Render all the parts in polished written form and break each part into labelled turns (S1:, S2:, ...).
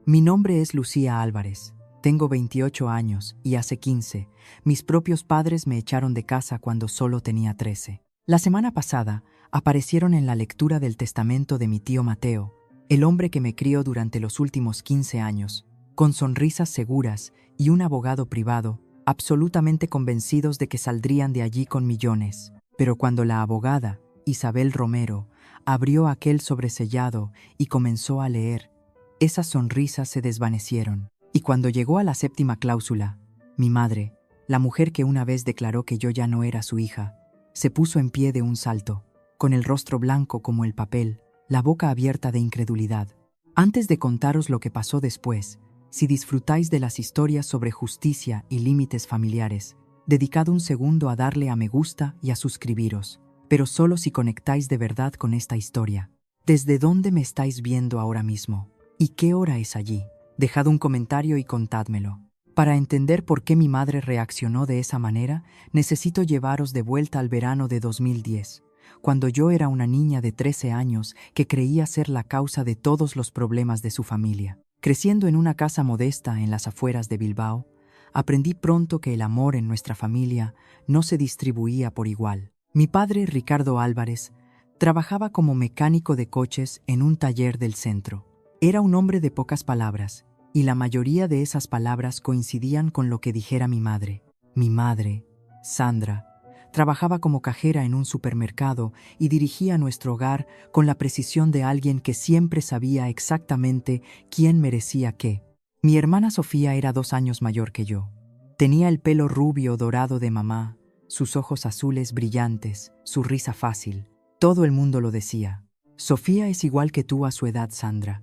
S1: Mi nombre es Lucía Álvarez. Tengo 28 años y hace 15, mis propios padres me echaron de casa cuando solo tenía 13. La semana pasada aparecieron en la lectura del testamento de mi tío Mateo, el hombre que me crió durante los últimos 15 años, con sonrisas seguras y un abogado privado, absolutamente convencidos de que saldrían de allí con millones. Pero cuando la abogada, Isabel Romero, abrió aquel sobresellado y comenzó a leer, esas sonrisas se desvanecieron. Y cuando llegó a la séptima cláusula, mi madre, la mujer que una vez declaró que yo ya no era su hija, se puso en pie de un salto, con el rostro blanco como el papel, la boca abierta de incredulidad. Antes de contaros lo que pasó después, si disfrutáis de las historias sobre justicia y límites familiares, dedicad un segundo a darle a me gusta y a suscribiros, pero solo si conectáis de verdad con esta historia. ¿Desde dónde me estáis viendo ahora mismo? ¿Y qué hora es allí? Dejad un comentario y contádmelo. Para entender por qué mi madre reaccionó de esa manera, necesito llevaros de vuelta al verano de 2010, cuando yo era una niña de 13 años que creía ser la causa de todos los problemas de su familia. Creciendo en una casa modesta en las afueras de Bilbao, aprendí pronto que el amor en nuestra familia no se distribuía por igual. Mi padre, Ricardo Álvarez, trabajaba como mecánico de coches en un taller del centro. Era un hombre de pocas palabras, y la mayoría de esas palabras coincidían con lo que dijera mi madre. Mi madre, Sandra, trabajaba como cajera en un supermercado y dirigía nuestro hogar con la precisión de alguien que siempre sabía exactamente quién merecía qué. Mi hermana Sofía era 2 años mayor que yo. Tenía el pelo rubio dorado de mamá, sus ojos azules brillantes, su risa fácil. Todo el mundo lo decía. Sofía es igual que tú a su edad, Sandra.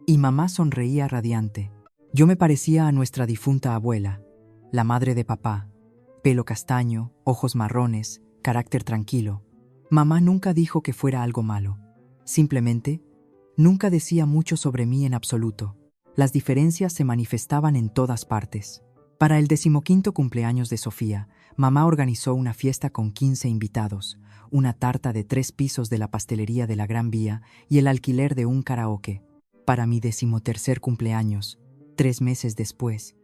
S1: Y mamá sonreía radiante. Yo me parecía a nuestra difunta abuela, la madre de papá. Pelo castaño, ojos marrones, carácter tranquilo. Mamá nunca dijo que fuera algo malo. Simplemente, nunca decía mucho sobre mí en absoluto. Las diferencias se manifestaban en todas partes. Para el 15º cumpleaños de Sofía, mamá organizó una fiesta con 15 invitados, una tarta de 3 pisos de la pastelería de la Gran Vía y el alquiler de un karaoke. Para mi 13º cumpleaños, 3 meses después,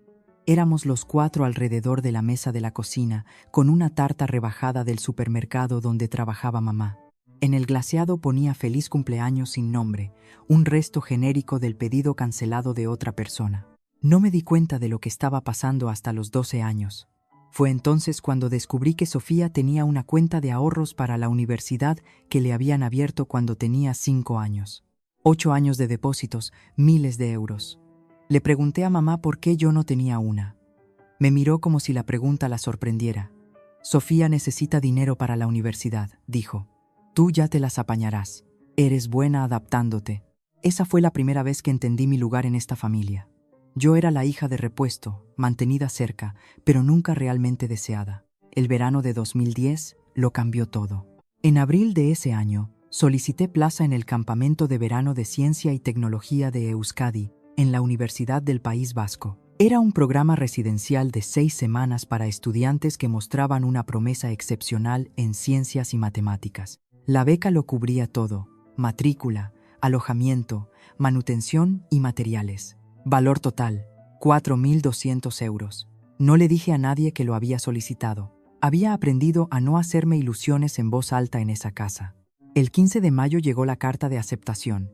S1: éramos los 4 alrededor de la mesa de la cocina con una tarta rebajada del supermercado donde trabajaba mamá. En el glaseado ponía feliz cumpleaños sin nombre, un resto genérico del pedido cancelado de otra persona. No me di cuenta de lo que estaba pasando hasta los 12 años. Fue entonces cuando descubrí que Sofía tenía una cuenta de ahorros para la universidad que le habían abierto cuando tenía 5 años. 8 años de depósitos, miles de euros. Le pregunté a mamá por qué yo no tenía una. Me miró como si la pregunta la sorprendiera. Sofía necesita dinero para la universidad, dijo. Tú ya te las apañarás. Eres buena adaptándote. Esa fue la primera vez que entendí mi lugar en esta familia. Yo era la hija de repuesto, mantenida cerca, pero nunca realmente deseada. El verano de 2010 lo cambió todo. En abril de ese año, solicité plaza en el Campamento de Verano de Ciencia y Tecnología de Euskadi, en la Universidad del País Vasco. Era un programa residencial de 6 semanas para estudiantes que mostraban una promesa excepcional en ciencias y matemáticas. La beca lo cubría todo: matrícula, alojamiento, manutención y materiales. Valor total, 4.200 euros. No le dije a nadie que lo había solicitado. Había aprendido a no hacerme ilusiones en voz alta en esa casa. El 15 de mayo llegó la carta de aceptación.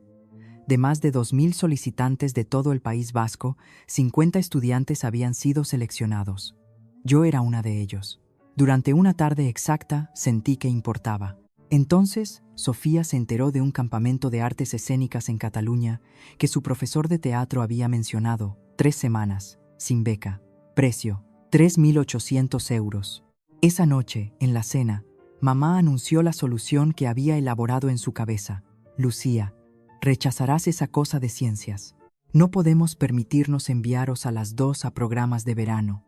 S1: De más de 2.000 solicitantes de todo el País Vasco, 50 estudiantes habían sido seleccionados. Yo era una de ellos. Durante una tarde exacta sentí que importaba. Entonces, Sofía se enteró de un campamento de artes escénicas en Cataluña que su profesor de teatro había mencionado. 3 semanas, sin beca. Precio, 3.800 euros. Esa noche, en la cena, mamá anunció la solución que había elaborado en su cabeza. Lucía, rechazarás esa cosa de ciencias. No podemos permitirnos enviaros a las 2 a programas de verano,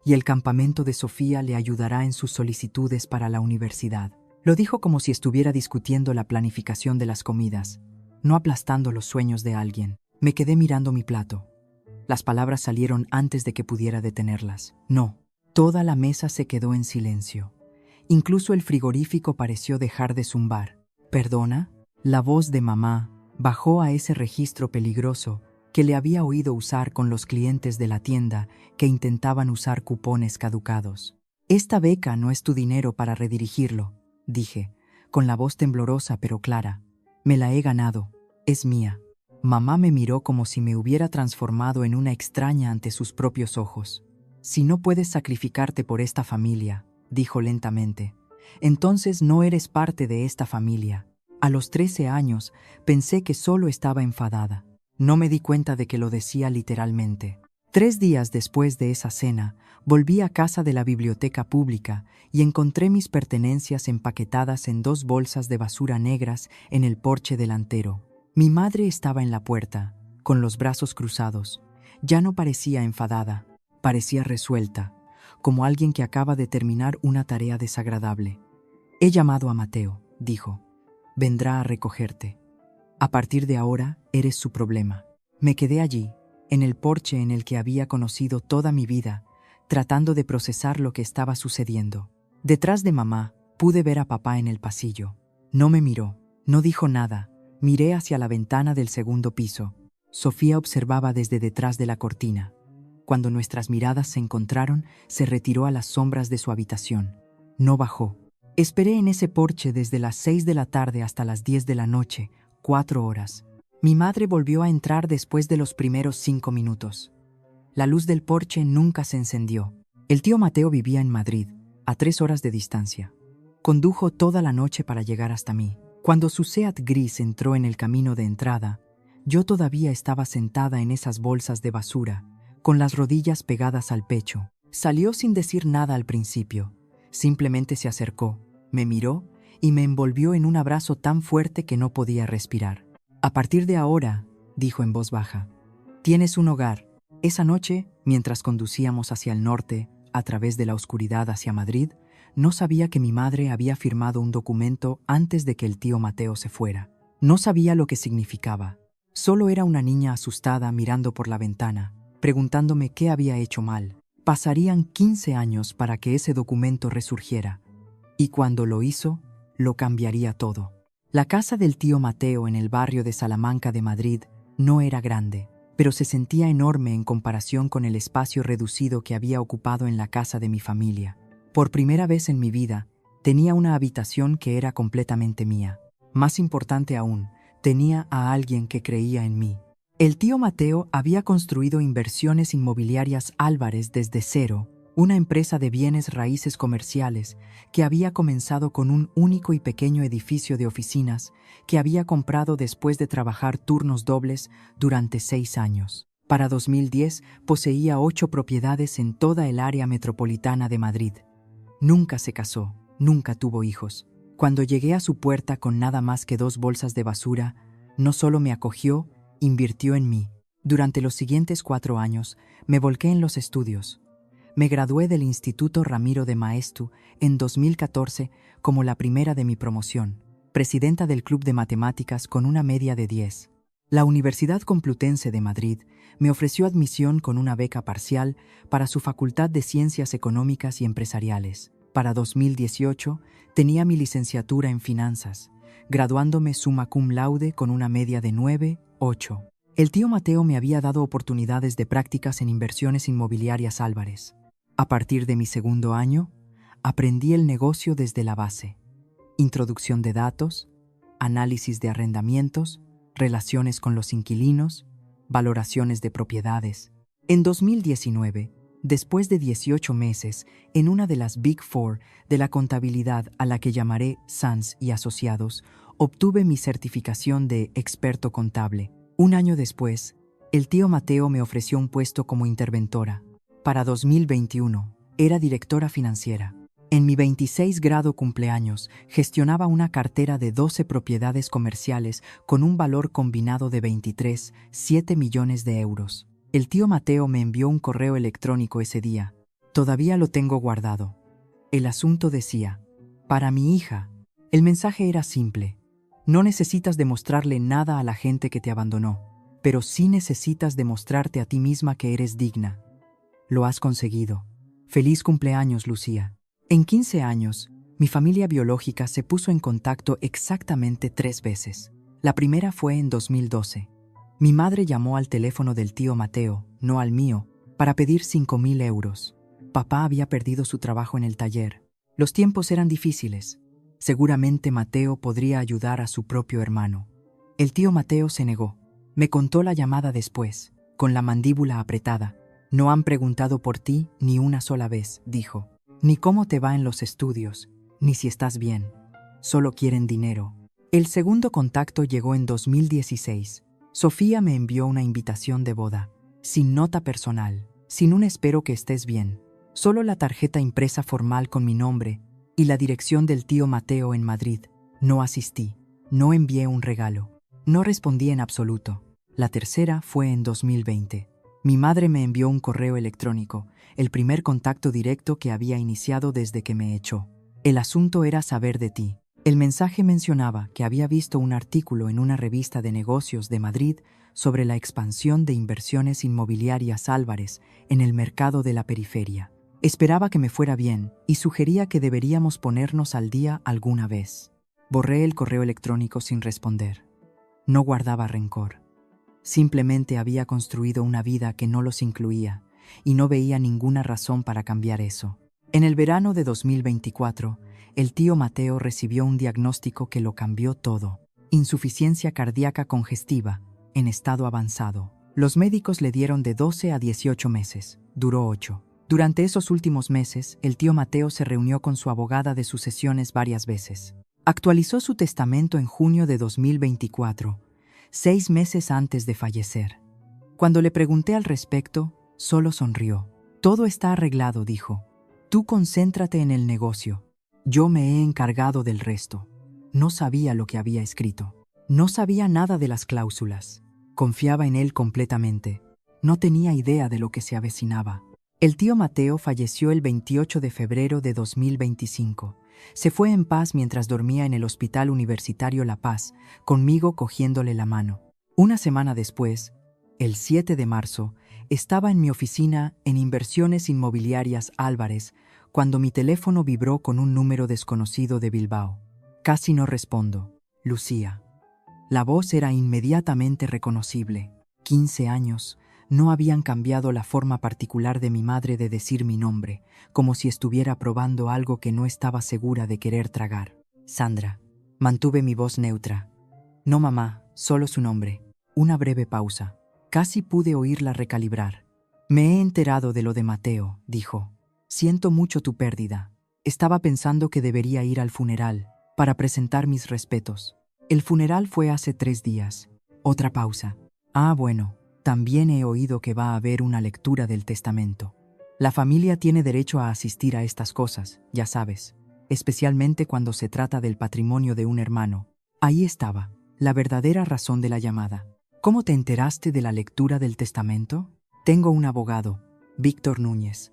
S1: y el campamento de Sofía le ayudará en sus solicitudes para la universidad. Lo dijo como si estuviera discutiendo la planificación de las comidas, no aplastando los sueños de alguien. Me quedé mirando mi plato. Las palabras salieron antes de que pudiera detenerlas. No. Toda la mesa se quedó en silencio. Incluso el frigorífico pareció dejar de zumbar. ¿Perdona? La voz de mamá bajó a ese registro peligroso que le había oído usar con los clientes de la tienda que intentaban usar cupones caducados. «Esta beca no es tu dinero para redirigirlo», dije, con la voz temblorosa pero clara. «Me la he ganado. Es mía». Mamá me miró como si me hubiera transformado en una extraña ante sus propios ojos. «Si no puedes sacrificarte por esta familia», dijo lentamente, «entonces no eres parte de esta familia». A los 13 años pensé que solo estaba enfadada. No me di cuenta de que lo decía literalmente. 3 días después de esa cena, volví a casa de la biblioteca pública y encontré mis pertenencias empaquetadas en 2 bolsas de basura negras en el porche delantero. Mi madre estaba en la puerta, con los brazos cruzados. Ya no parecía enfadada, parecía resuelta, como alguien que acaba de terminar una tarea desagradable. «He llamado a Mateo», dijo. «Vendrá a recogerte. A partir de ahora, eres su problema». Me quedé allí, en el porche en el que había conocido toda mi vida, tratando de procesar lo que estaba sucediendo. Detrás de mamá, pude ver a papá en el pasillo. No me miró, no dijo nada. Miré hacia la ventana del segundo piso. Sofía observaba desde detrás de la cortina. Cuando nuestras miradas se encontraron, se retiró a las sombras de su habitación. No bajó. Esperé en ese porche desde las 6 de la tarde hasta las 10 de la noche, 4 horas. Mi madre volvió a entrar después de los primeros 5 minutos. La luz del porche nunca se encendió. El tío Mateo vivía en Madrid, a 3 horas de distancia. Condujo toda la noche para llegar hasta mí. Cuando su Seat gris entró en el camino de entrada, yo todavía estaba sentada en esas bolsas de basura, con las rodillas pegadas al pecho. Salió sin decir nada al principio. Simplemente se acercó, me miró y me envolvió en un abrazo tan fuerte que no podía respirar. «A partir de ahora», dijo en voz baja, «tienes un hogar». Esa noche, mientras conducíamos hacia el norte, a través de la oscuridad hacia Madrid, no sabía que mi madre había firmado un documento antes de que el tío Mateo se fuera. No sabía lo que significaba. Solo era una niña asustada mirando por la ventana, preguntándome qué había hecho mal. Pasarían 15 años para que ese documento resurgiera. Y cuando lo hizo, lo cambiaría todo. La casa del tío Mateo en el barrio de Salamanca de Madrid no era grande, pero se sentía enorme en comparación con el espacio reducido que había ocupado en la casa de mi familia. Por primera vez en mi vida, tenía una habitación que era completamente mía. Más importante aún, tenía a alguien que creía en mí. El tío Mateo había construido Inversiones Inmobiliarias Álvarez desde cero, una empresa de bienes raíces comerciales que había comenzado con un único y pequeño edificio de oficinas que había comprado después de trabajar turnos dobles durante 6 años. Para 2010 poseía 8 propiedades en toda el área metropolitana de Madrid. Nunca se casó, nunca tuvo hijos. Cuando llegué a su puerta con nada más que 2 bolsas de basura, no solo me acogió, invirtió en mí. Durante los siguientes 4 años, me volqué en los estudios. Me gradué del Instituto Ramiro de Maeztu en 2014 como la primera de mi promoción, presidenta del Club de Matemáticas con una media de 10. La Universidad Complutense de Madrid me ofreció admisión con una beca parcial para su Facultad de Ciencias Económicas y Empresariales. Para 2018 tenía mi licenciatura en Finanzas, graduándome summa cum laude con una media de 9,8. El tío Mateo me había dado oportunidades de prácticas en Inversiones Inmobiliarias Álvarez. A partir de mi segundo año, aprendí el negocio desde la base. Introducción de datos, análisis de arrendamientos, relaciones con los inquilinos, valoraciones de propiedades. En 2019, después de 18 meses en una de las Big Four de la contabilidad a la que llamaré Sanz y Asociados, obtuve mi certificación de experto contable. Un año después, el tío Mateo me ofreció un puesto como interventora. Para 2021, era directora financiera. En mi 26 grado cumpleaños, gestionaba una cartera de 12 propiedades comerciales con un valor combinado de 23,7 millones de euros. El tío Mateo me envió un correo electrónico ese día. Todavía lo tengo guardado. El asunto decía: para mi hija. El mensaje era simple. No necesitas demostrarle nada a la gente que te abandonó, pero sí necesitas demostrarte a ti misma que eres digna. Lo has conseguido. Feliz cumpleaños, Lucía. En 15 años, mi familia biológica se puso en contacto exactamente 3 veces. La primera fue en 2012. Mi madre llamó al teléfono del tío Mateo, no al mío, para pedir 5.000 euros. Papá había perdido su trabajo en el taller. Los tiempos eran difíciles. Seguramente Mateo podría ayudar a su propio hermano. El tío Mateo se negó. Me contó la llamada después, con la mandíbula apretada. No han preguntado por ti ni una sola vez, dijo. Ni cómo te va en los estudios, ni si estás bien. Solo quieren dinero. El segundo contacto llegó en 2016. Sofía me envió una invitación de boda, sin nota personal, sin un espero que estés bien. Solo la tarjeta impresa formal con mi nombre y la dirección del tío Mateo en Madrid. No asistí, no envié un regalo, no respondí en absoluto. La tercera fue en 2020. Mi madre me envió un correo electrónico, el primer contacto directo que había iniciado desde que me echó. El asunto era saber de ti. El mensaje mencionaba que había visto un artículo en una revista de negocios de Madrid sobre la expansión de inversiones inmobiliarias Álvarez en el mercado de la periferia. Esperaba que me fuera bien y sugería que deberíamos ponernos al día alguna vez. Borré el correo electrónico sin responder. No guardaba rencor. Simplemente había construido una vida que no los incluía y no veía ninguna razón para cambiar eso. En el verano de 2024, el tío Mateo recibió un diagnóstico que lo cambió todo. Insuficiencia cardíaca congestiva, en estado avanzado. Los médicos le dieron de 12 a 18 meses. Duró 8. Durante esos últimos meses, el tío Mateo se reunió con su abogada de sucesiones varias veces. Actualizó su testamento en junio de 2024, 6 meses antes de fallecer. Cuando le pregunté al respecto, solo sonrió. Todo está arreglado, dijo. Tú concéntrate en el negocio. Yo me he encargado del resto. No sabía lo que había escrito. No sabía nada de las cláusulas. Confiaba en él completamente. No tenía idea de lo que se avecinaba. El tío Mateo falleció el 28 de febrero de 2025. Se fue en paz mientras dormía en el Hospital Universitario La Paz, conmigo cogiéndole la mano. Una semana después, el 7 de marzo, estaba en mi oficina en Inversiones Inmobiliarias Álvarez cuando mi teléfono vibró con un número desconocido de Bilbao. Casi no respondo. Lucía. La voz era inmediatamente reconocible. 15 años no habían cambiado la forma particular de mi madre de decir mi nombre, como si estuviera probando algo que no estaba segura de querer tragar. Sandra. Mantuve mi voz neutra. No, mamá, solo su nombre. Una breve pausa. Casi pude oírla recalibrar. Me he enterado de lo de Mateo, dijo. Siento mucho tu pérdida. Estaba pensando que debería ir al funeral, para presentar mis respetos. El funeral fue hace 3 días. Otra pausa. Ah, bueno, también he oído que va a haber una lectura del testamento. La familia tiene derecho a asistir a estas cosas, ya sabes, especialmente cuando se trata del patrimonio de un hermano. Ahí estaba, la verdadera razón de la llamada. ¿Cómo te enteraste de la lectura del testamento? Tengo un abogado, Víctor Núñez.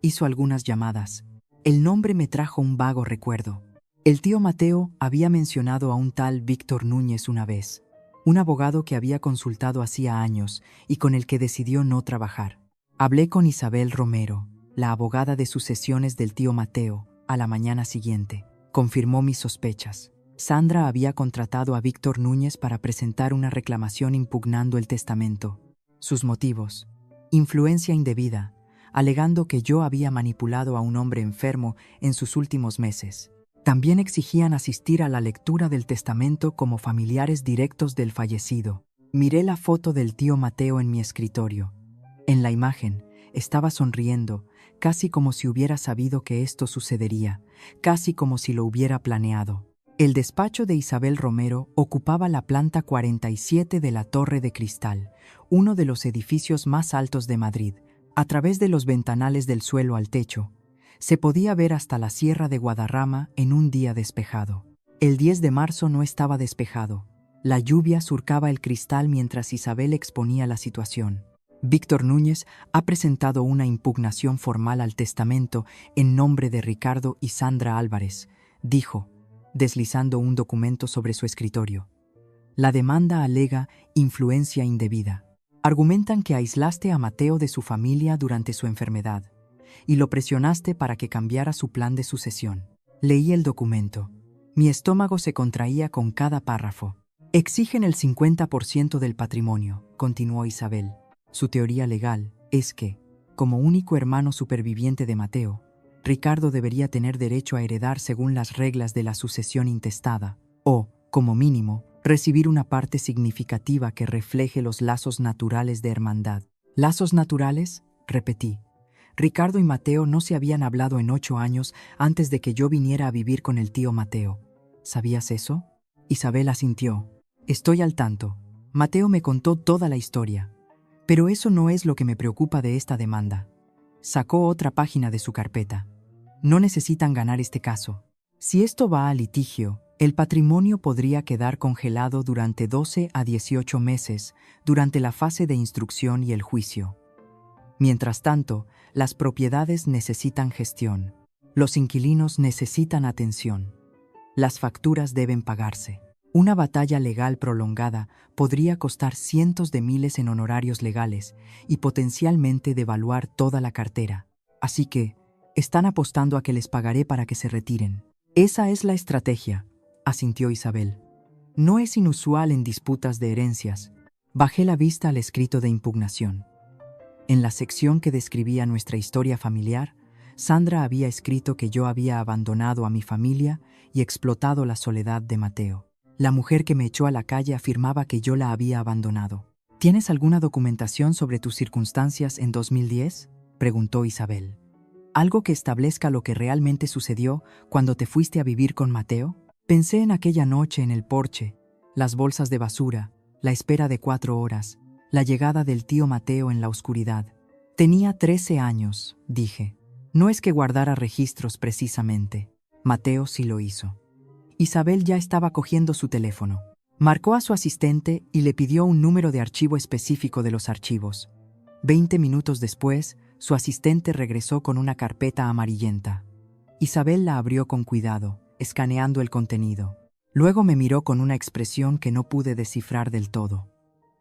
S1: Hizo algunas llamadas. El nombre me trajo un vago recuerdo. El tío Mateo había mencionado a un tal Víctor Núñez una vez, un abogado que había consultado hacía años y con el que decidió no trabajar. Hablé con Isabel Romero, la abogada de sucesiones del tío Mateo, a la mañana siguiente. Confirmó mis sospechas. Sandra había contratado a Víctor Núñez para presentar una reclamación impugnando el testamento. Sus motivos: influencia indebida, alegando que yo había manipulado a un hombre enfermo en sus últimos meses. También exigían asistir a la lectura del testamento como familiares directos del fallecido. Miré la foto del tío Mateo en mi escritorio. En la imagen estaba sonriendo, casi como si hubiera sabido que esto sucedería, casi como si lo hubiera planeado. El despacho de Isabel Romero ocupaba la planta 47 de la Torre de Cristal, uno de los edificios más altos de Madrid. A través de los ventanales del suelo al techo, se podía ver hasta la Sierra de Guadarrama en un día despejado. El 10 de marzo no estaba despejado. La lluvia surcaba el cristal mientras Isabel exponía la situación. Víctor Núñez ha presentado una impugnación formal al testamento en nombre de Ricardo y Sandra Álvarez, dijo, deslizando un documento sobre su escritorio. La demanda alega influencia indebida. Argumentan que aislaste a Mateo de su familia durante su enfermedad y lo presionaste para que cambiara su plan de sucesión. Leí el documento. Mi estómago se contraía con cada párrafo. Exigen el 50% del patrimonio. continuó Isabel. Su teoría legal es que, como único hermano superviviente de Mateo, Ricardo debería tener derecho a heredar según las reglas de la sucesión intestada, o, como mínimo, recibir una parte significativa que refleje los lazos naturales de hermandad. ¿Lazos naturales? Repetí. Ricardo y Mateo no se habían hablado en 8 años antes de que yo viniera a vivir con el tío Mateo. ¿Sabías eso? Isabel asintió. Estoy al tanto. Mateo me contó toda la historia. Pero eso no es lo que me preocupa de esta demanda. Sacó otra página de su carpeta. No necesitan ganar este caso. Si esto va a litigio, el patrimonio podría quedar congelado durante 12 a 18 meses durante la fase de instrucción y el juicio. Mientras tanto, las propiedades necesitan gestión. Los inquilinos necesitan atención. Las facturas deben pagarse. Una batalla legal prolongada podría costar cientos de miles en honorarios legales y potencialmente devaluar toda la cartera. Así que, están apostando a que les pagaré para que se retiren. Esa es la estrategia, asintió Isabel. No es inusual en disputas de herencias. Bajé la vista al escrito de impugnación. En la sección que describía nuestra historia familiar, Sandra había escrito que yo había abandonado a mi familia y explotado la soledad de Mateo. La mujer que me echó a la calle afirmaba que yo la había abandonado. ¿Tienes alguna documentación sobre tus circunstancias en 2010? Preguntó Isabel. ¿Algo que establezca lo que realmente sucedió cuando te fuiste a vivir con Mateo? Pensé en aquella noche en el porche, las bolsas de basura, la espera de 4 horas, la llegada del tío Mateo en la oscuridad. Tenía 13 años, dije. No es que guardara registros precisamente. Mateo sí lo hizo. Isabel ya estaba cogiendo su teléfono. Marcó a su asistente y le pidió un número de archivo específico de los archivos. 20 minutos después, su asistente regresó con una carpeta amarillenta. Isabel la abrió con cuidado, escaneando el contenido. Luego me miró con una expresión que no pude descifrar del todo.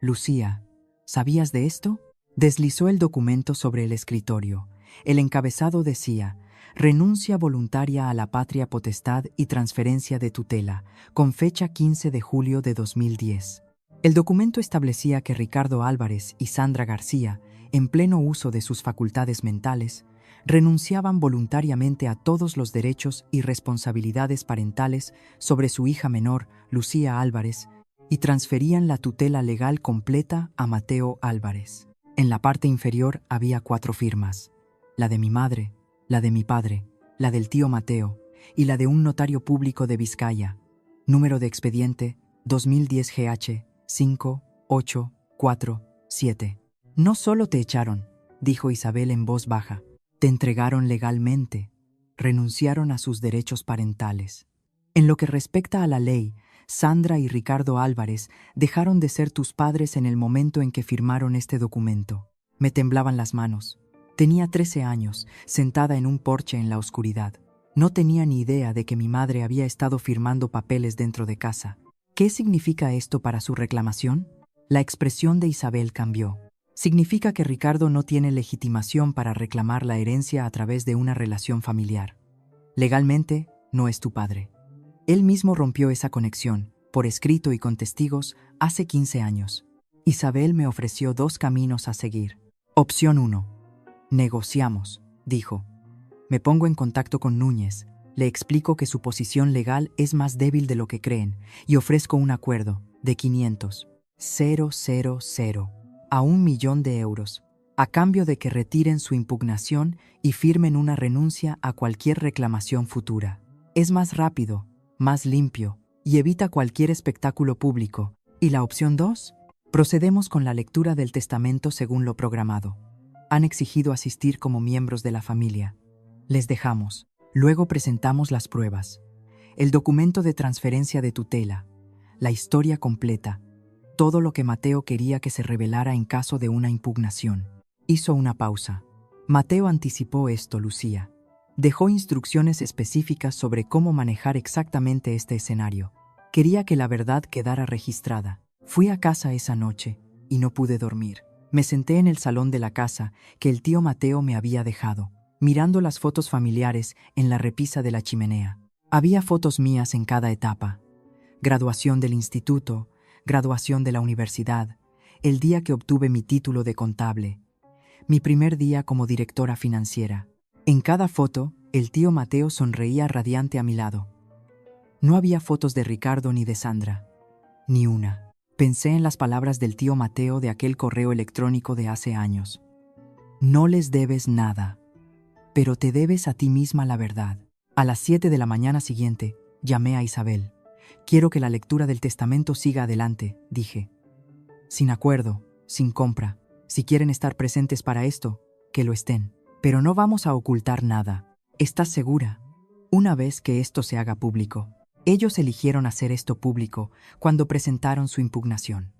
S1: Lucía, ¿sabías de esto? Deslizó el documento sobre el escritorio. El encabezado decía: renuncia voluntaria a la patria potestad y transferencia de tutela, con fecha 15 de julio de 2010. El documento establecía que Ricardo Álvarez y Sandra García, en pleno uso de sus facultades mentales, renunciaban voluntariamente a todos los derechos y responsabilidades parentales sobre su hija menor, Lucía Álvarez, y transferían la tutela legal completa a Mateo Álvarez. En la parte inferior había 4 firmas: la de mi madre, la de mi padre, la del tío Mateo y la de un notario público de Vizcaya. Número de expediente 2010 GH 5847. No solo te echaron, dijo Isabel en voz baja, te entregaron legalmente, renunciaron a sus derechos parentales. En lo que respecta a la ley, Sandra y Ricardo Álvarez dejaron de ser tus padres en el momento en que firmaron este documento. Me temblaban las manos. Tenía 13 años, sentada en un porche en la oscuridad. No tenía ni idea de que mi madre había estado firmando papeles dentro de casa. ¿Qué significa esto para su reclamación? La expresión de Isabel cambió. Significa que Ricardo no tiene legitimación para reclamar la herencia a través de una relación familiar. Legalmente, no es tu padre. Él mismo rompió esa conexión, por escrito y con testigos, hace 15 años. Isabel me ofreció 2 caminos a seguir. Opción 1. Negociamos, dijo. Me pongo en contacto con Núñez, le explico que su posición legal es más débil de lo que creen y ofrezco un acuerdo de 500,000 a 1.000.000 de euros, a cambio de que retiren su impugnación y firmen una renuncia a cualquier reclamación futura. Es más rápido, más limpio y evita cualquier espectáculo público. ¿Y la opción 2? Procedemos con la lectura del testamento según lo programado. Han exigido asistir como miembros de la familia. Les dejamos. Luego presentamos las pruebas. El documento de transferencia de tutela, la historia completa, todo lo que Mateo quería que se revelara en caso de una impugnación. Hizo una pausa. Mateo anticipó esto, Lucía. Dejó instrucciones específicas sobre cómo manejar exactamente este escenario. Quería que la verdad quedara registrada. Fui a casa esa noche y no pude dormir. Me senté en el salón de la casa que el tío Mateo me había dejado, mirando las fotos familiares en la repisa de la chimenea. Había fotos mías en cada etapa. Graduación del instituto, graduación de la universidad, el día que obtuve mi título de contable, mi primer día como directora financiera. En cada foto, el tío Mateo sonreía radiante a mi lado. No había fotos de Ricardo ni de Sandra. Ni una. Pensé en las palabras del tío Mateo de aquel correo electrónico de hace años. No les debes nada, pero te debes a ti misma la verdad. A las 7 de la mañana siguiente, llamé a Isabel. Quiero que la lectura del testamento siga adelante, dije. Sin acuerdo, sin compra. Si quieren estar presentes para esto, que lo estén. Pero no vamos a ocultar nada. ¿Estás segura? Una vez que esto se haga público. Ellos eligieron hacer esto público cuando presentaron su impugnación.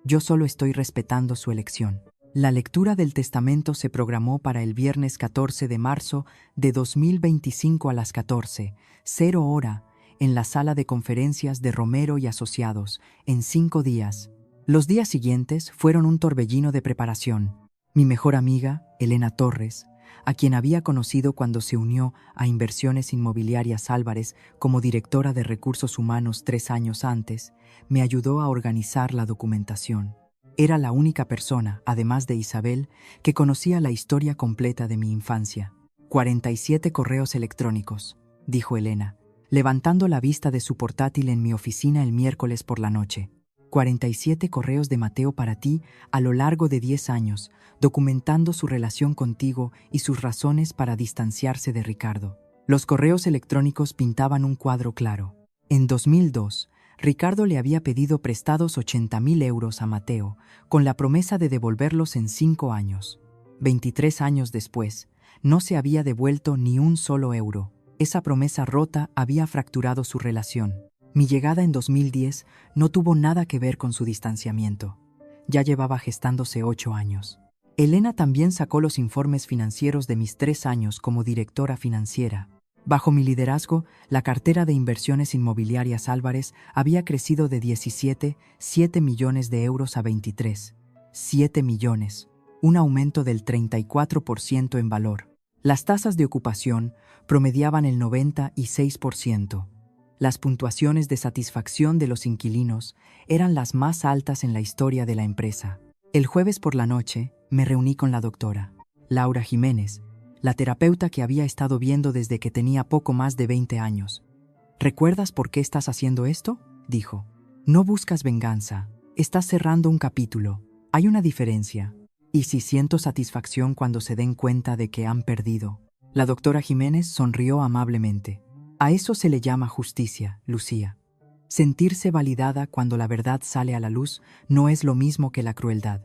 S1: Yo solo estoy respetando su elección. La lectura del testamento se programó para el viernes 14 de marzo de 2025 a las 14:00 hora en la sala de conferencias de Romero y Asociados, en 5 días. Los días siguientes fueron un torbellino de preparación. Mi mejor amiga, Elena Torres, a quien había conocido cuando se unió a Inversiones Inmobiliarias Álvarez como directora de Recursos Humanos 3 años antes, me ayudó a organizar la documentación. Era la única persona, además de Isabel, que conocía la historia completa de mi infancia. 47 correos electrónicos, dijo Elena, levantando la vista de su portátil en mi oficina el miércoles por la noche. 47 correos de Mateo para ti a lo largo de 10 años, documentando su relación contigo y sus razones para distanciarse de Ricardo. Los correos electrónicos pintaban un cuadro claro. En 2002, Ricardo le había pedido prestados 80.000 euros a Mateo, con la promesa de devolverlos en 5 años. 23 años después, no se había devuelto ni un solo euro. Esa promesa rota había fracturado su relación. Mi llegada en 2010 no tuvo nada que ver con su distanciamiento. Ya llevaba gestándose 8 años. Elena también sacó los informes financieros de mis 3 años como directora financiera. Bajo mi liderazgo, la cartera de Inversiones Inmobiliarias Álvarez había crecido de 17,7 millones de euros a 23,7 millones, un aumento del 34% en valor. Las tasas de ocupación promediaban el 96%. Las puntuaciones de satisfacción de los inquilinos eran las más altas en la historia de la empresa. El jueves por la noche me reuní con la doctora Laura Jiménez, la terapeuta que había estado viendo desde que tenía poco más de 20 años. ¿Recuerdas por qué estás haciendo esto?, dijo. No buscas venganza, estás cerrando un capítulo. Hay una diferencia. ¿Y si siento satisfacción cuando se den cuenta de que han perdido? La doctora Jiménez sonrió amablemente. A eso se le llama justicia, Lucía. Sentirse validada cuando la verdad sale a la luz no es lo mismo que la crueldad.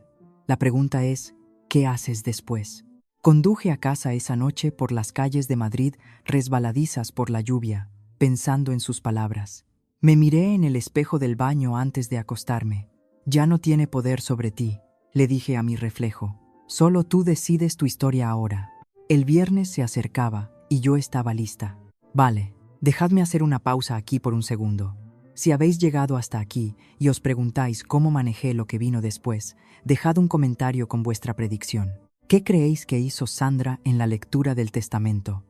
S1: La pregunta es, ¿qué haces después? Conduje a casa esa noche por las calles de Madrid resbaladizas por la lluvia, pensando en sus palabras. Me miré en el espejo del baño antes de acostarme. Ya no tiene poder sobre ti, le dije a mi reflejo. Solo tú decides tu historia ahora. El viernes se acercaba y yo estaba lista. Vale, dejadme hacer una pausa aquí por un segundo. Si habéis llegado hasta aquí y os preguntáis cómo manejé lo que vino después, dejad un comentario con vuestra predicción. ¿Qué creéis que hizo Sandra en la lectura del testamento?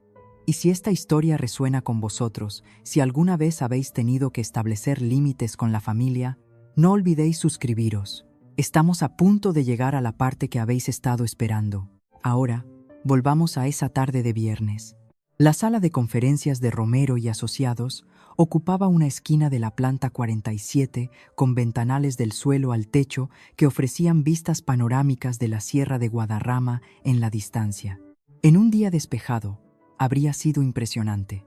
S1: Y si esta historia resuena con vosotros, si alguna vez habéis tenido que establecer límites con la familia, no olvidéis suscribiros. Estamos a punto de llegar a la parte que habéis estado esperando. Ahora, volvamos a esa tarde de viernes. La sala de conferencias de Romero y Asociados ocupaba una esquina de la planta 47 con ventanales del suelo al techo que ofrecían vistas panorámicas de la Sierra de Guadarrama en la distancia. En un día despejado, habría sido impresionante.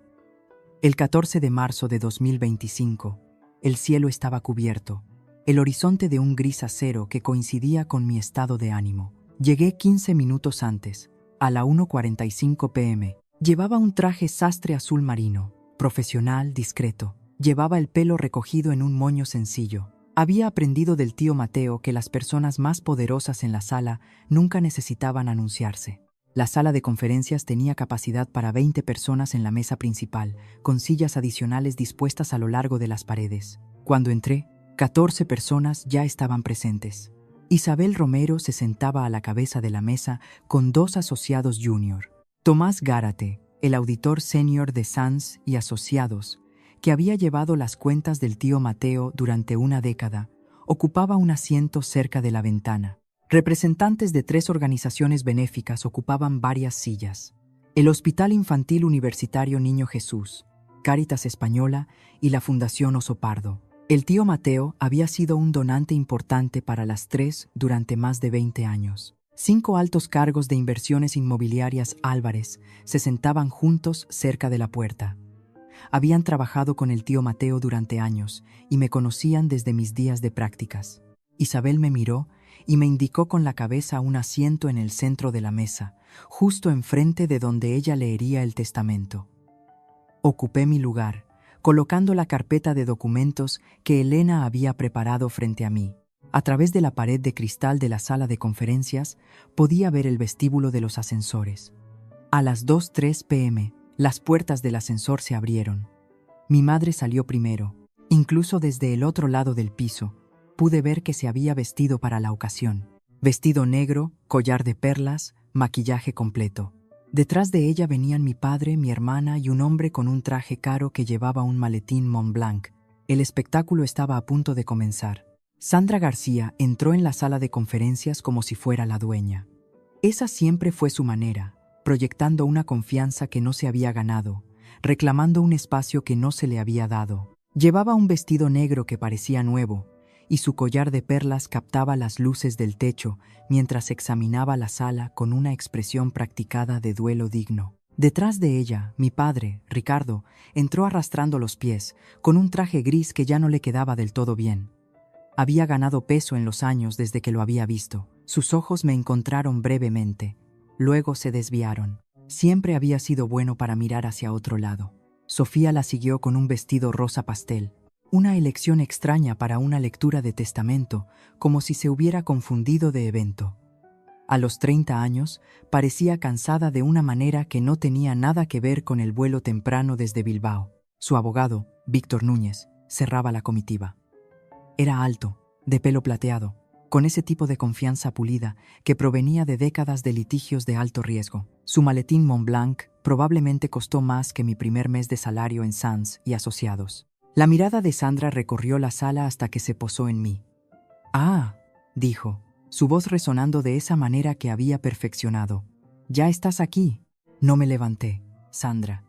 S1: El 14 de marzo de 2025, el cielo estaba cubierto, el horizonte de un gris acero que coincidía con mi estado de ánimo. Llegué 15 minutos antes, a la 1:45 p.m. Llevaba un traje sastre azul marino, profesional, discreto. Llevaba el pelo recogido en un moño sencillo. Había aprendido del tío Mateo que las personas más poderosas en la sala nunca necesitaban anunciarse. La sala de conferencias tenía capacidad para 20 personas en la mesa principal, con sillas adicionales dispuestas a lo largo de las paredes. Cuando entré, 14 personas ya estaban presentes. Isabel Romero se sentaba a la cabeza de la mesa con 2 asociados junior. Tomás Gárate, el auditor senior de Sanz y Asociados, que había llevado las cuentas del tío Mateo durante una década, Ocupaba un asiento cerca de la ventana. Representantes de 3 organizaciones benéficas ocupaban varias sillas. El Hospital Infantil Universitario Niño Jesús, Cáritas Española y la Fundación Oso Pardo. El tío Mateo había sido un donante importante para las 3 durante más de 20 años. 5 altos cargos de inversiones inmobiliarias Álvarez se sentaban juntos cerca de la puerta. Habían trabajado con el tío Mateo durante años y me conocían desde mis días de prácticas. Isabel me miró y me indicó con la cabeza un asiento en el centro de la mesa, justo enfrente de donde ella leería el testamento. Ocupé mi lugar, colocando la carpeta de documentos que Elena había preparado frente a mí. A través de la pared de cristal de la sala de conferencias podía ver el vestíbulo de los ascensores. A las 2:03 p.m., las puertas del ascensor se abrieron. Mi madre salió primero. Incluso desde el otro lado del piso, pude ver que se había vestido para la ocasión. Vestido negro, collar de perlas, maquillaje completo. Detrás de ella venían mi padre, mi hermana y un hombre con un traje caro que llevaba un maletín Montblanc. El espectáculo estaba a punto de comenzar. Sandra García entró en la sala de conferencias como si fuera la dueña. Esa siempre fue su manera, proyectando una confianza que no se había ganado, reclamando un espacio que no se le había dado. Llevaba un vestido negro que parecía nuevo, y su collar de perlas captaba las luces del techo mientras examinaba la sala con una expresión practicada de duelo digno. Detrás de ella, mi padre, Ricardo, entró arrastrando los pies, con un traje gris que ya no le quedaba del todo bien. Había ganado peso en los años desde que lo había visto. Sus ojos me encontraron brevemente, luego se desviaron. Siempre había sido bueno para mirar hacia otro lado. Sofía la siguió con un vestido rosa pastel. Una elección extraña para una lectura de testamento, como si se hubiera confundido de evento. A los 30 años, parecía cansada de una manera que no tenía nada que ver con el vuelo temprano desde Bilbao. Su abogado, Víctor Núñez, cerraba la comitiva. Era alto, de pelo plateado, con ese tipo de confianza pulida que provenía de décadas de litigios de alto riesgo. Su maletín Montblanc probablemente costó más que mi primer mes de salario en Sanz y Asociados. La mirada de Sandra recorrió la sala hasta que se posó en mí. «Ah», dijo, su voz resonando de esa manera que había perfeccionado. «¿Ya estás aquí?» No me levanté. Sandra.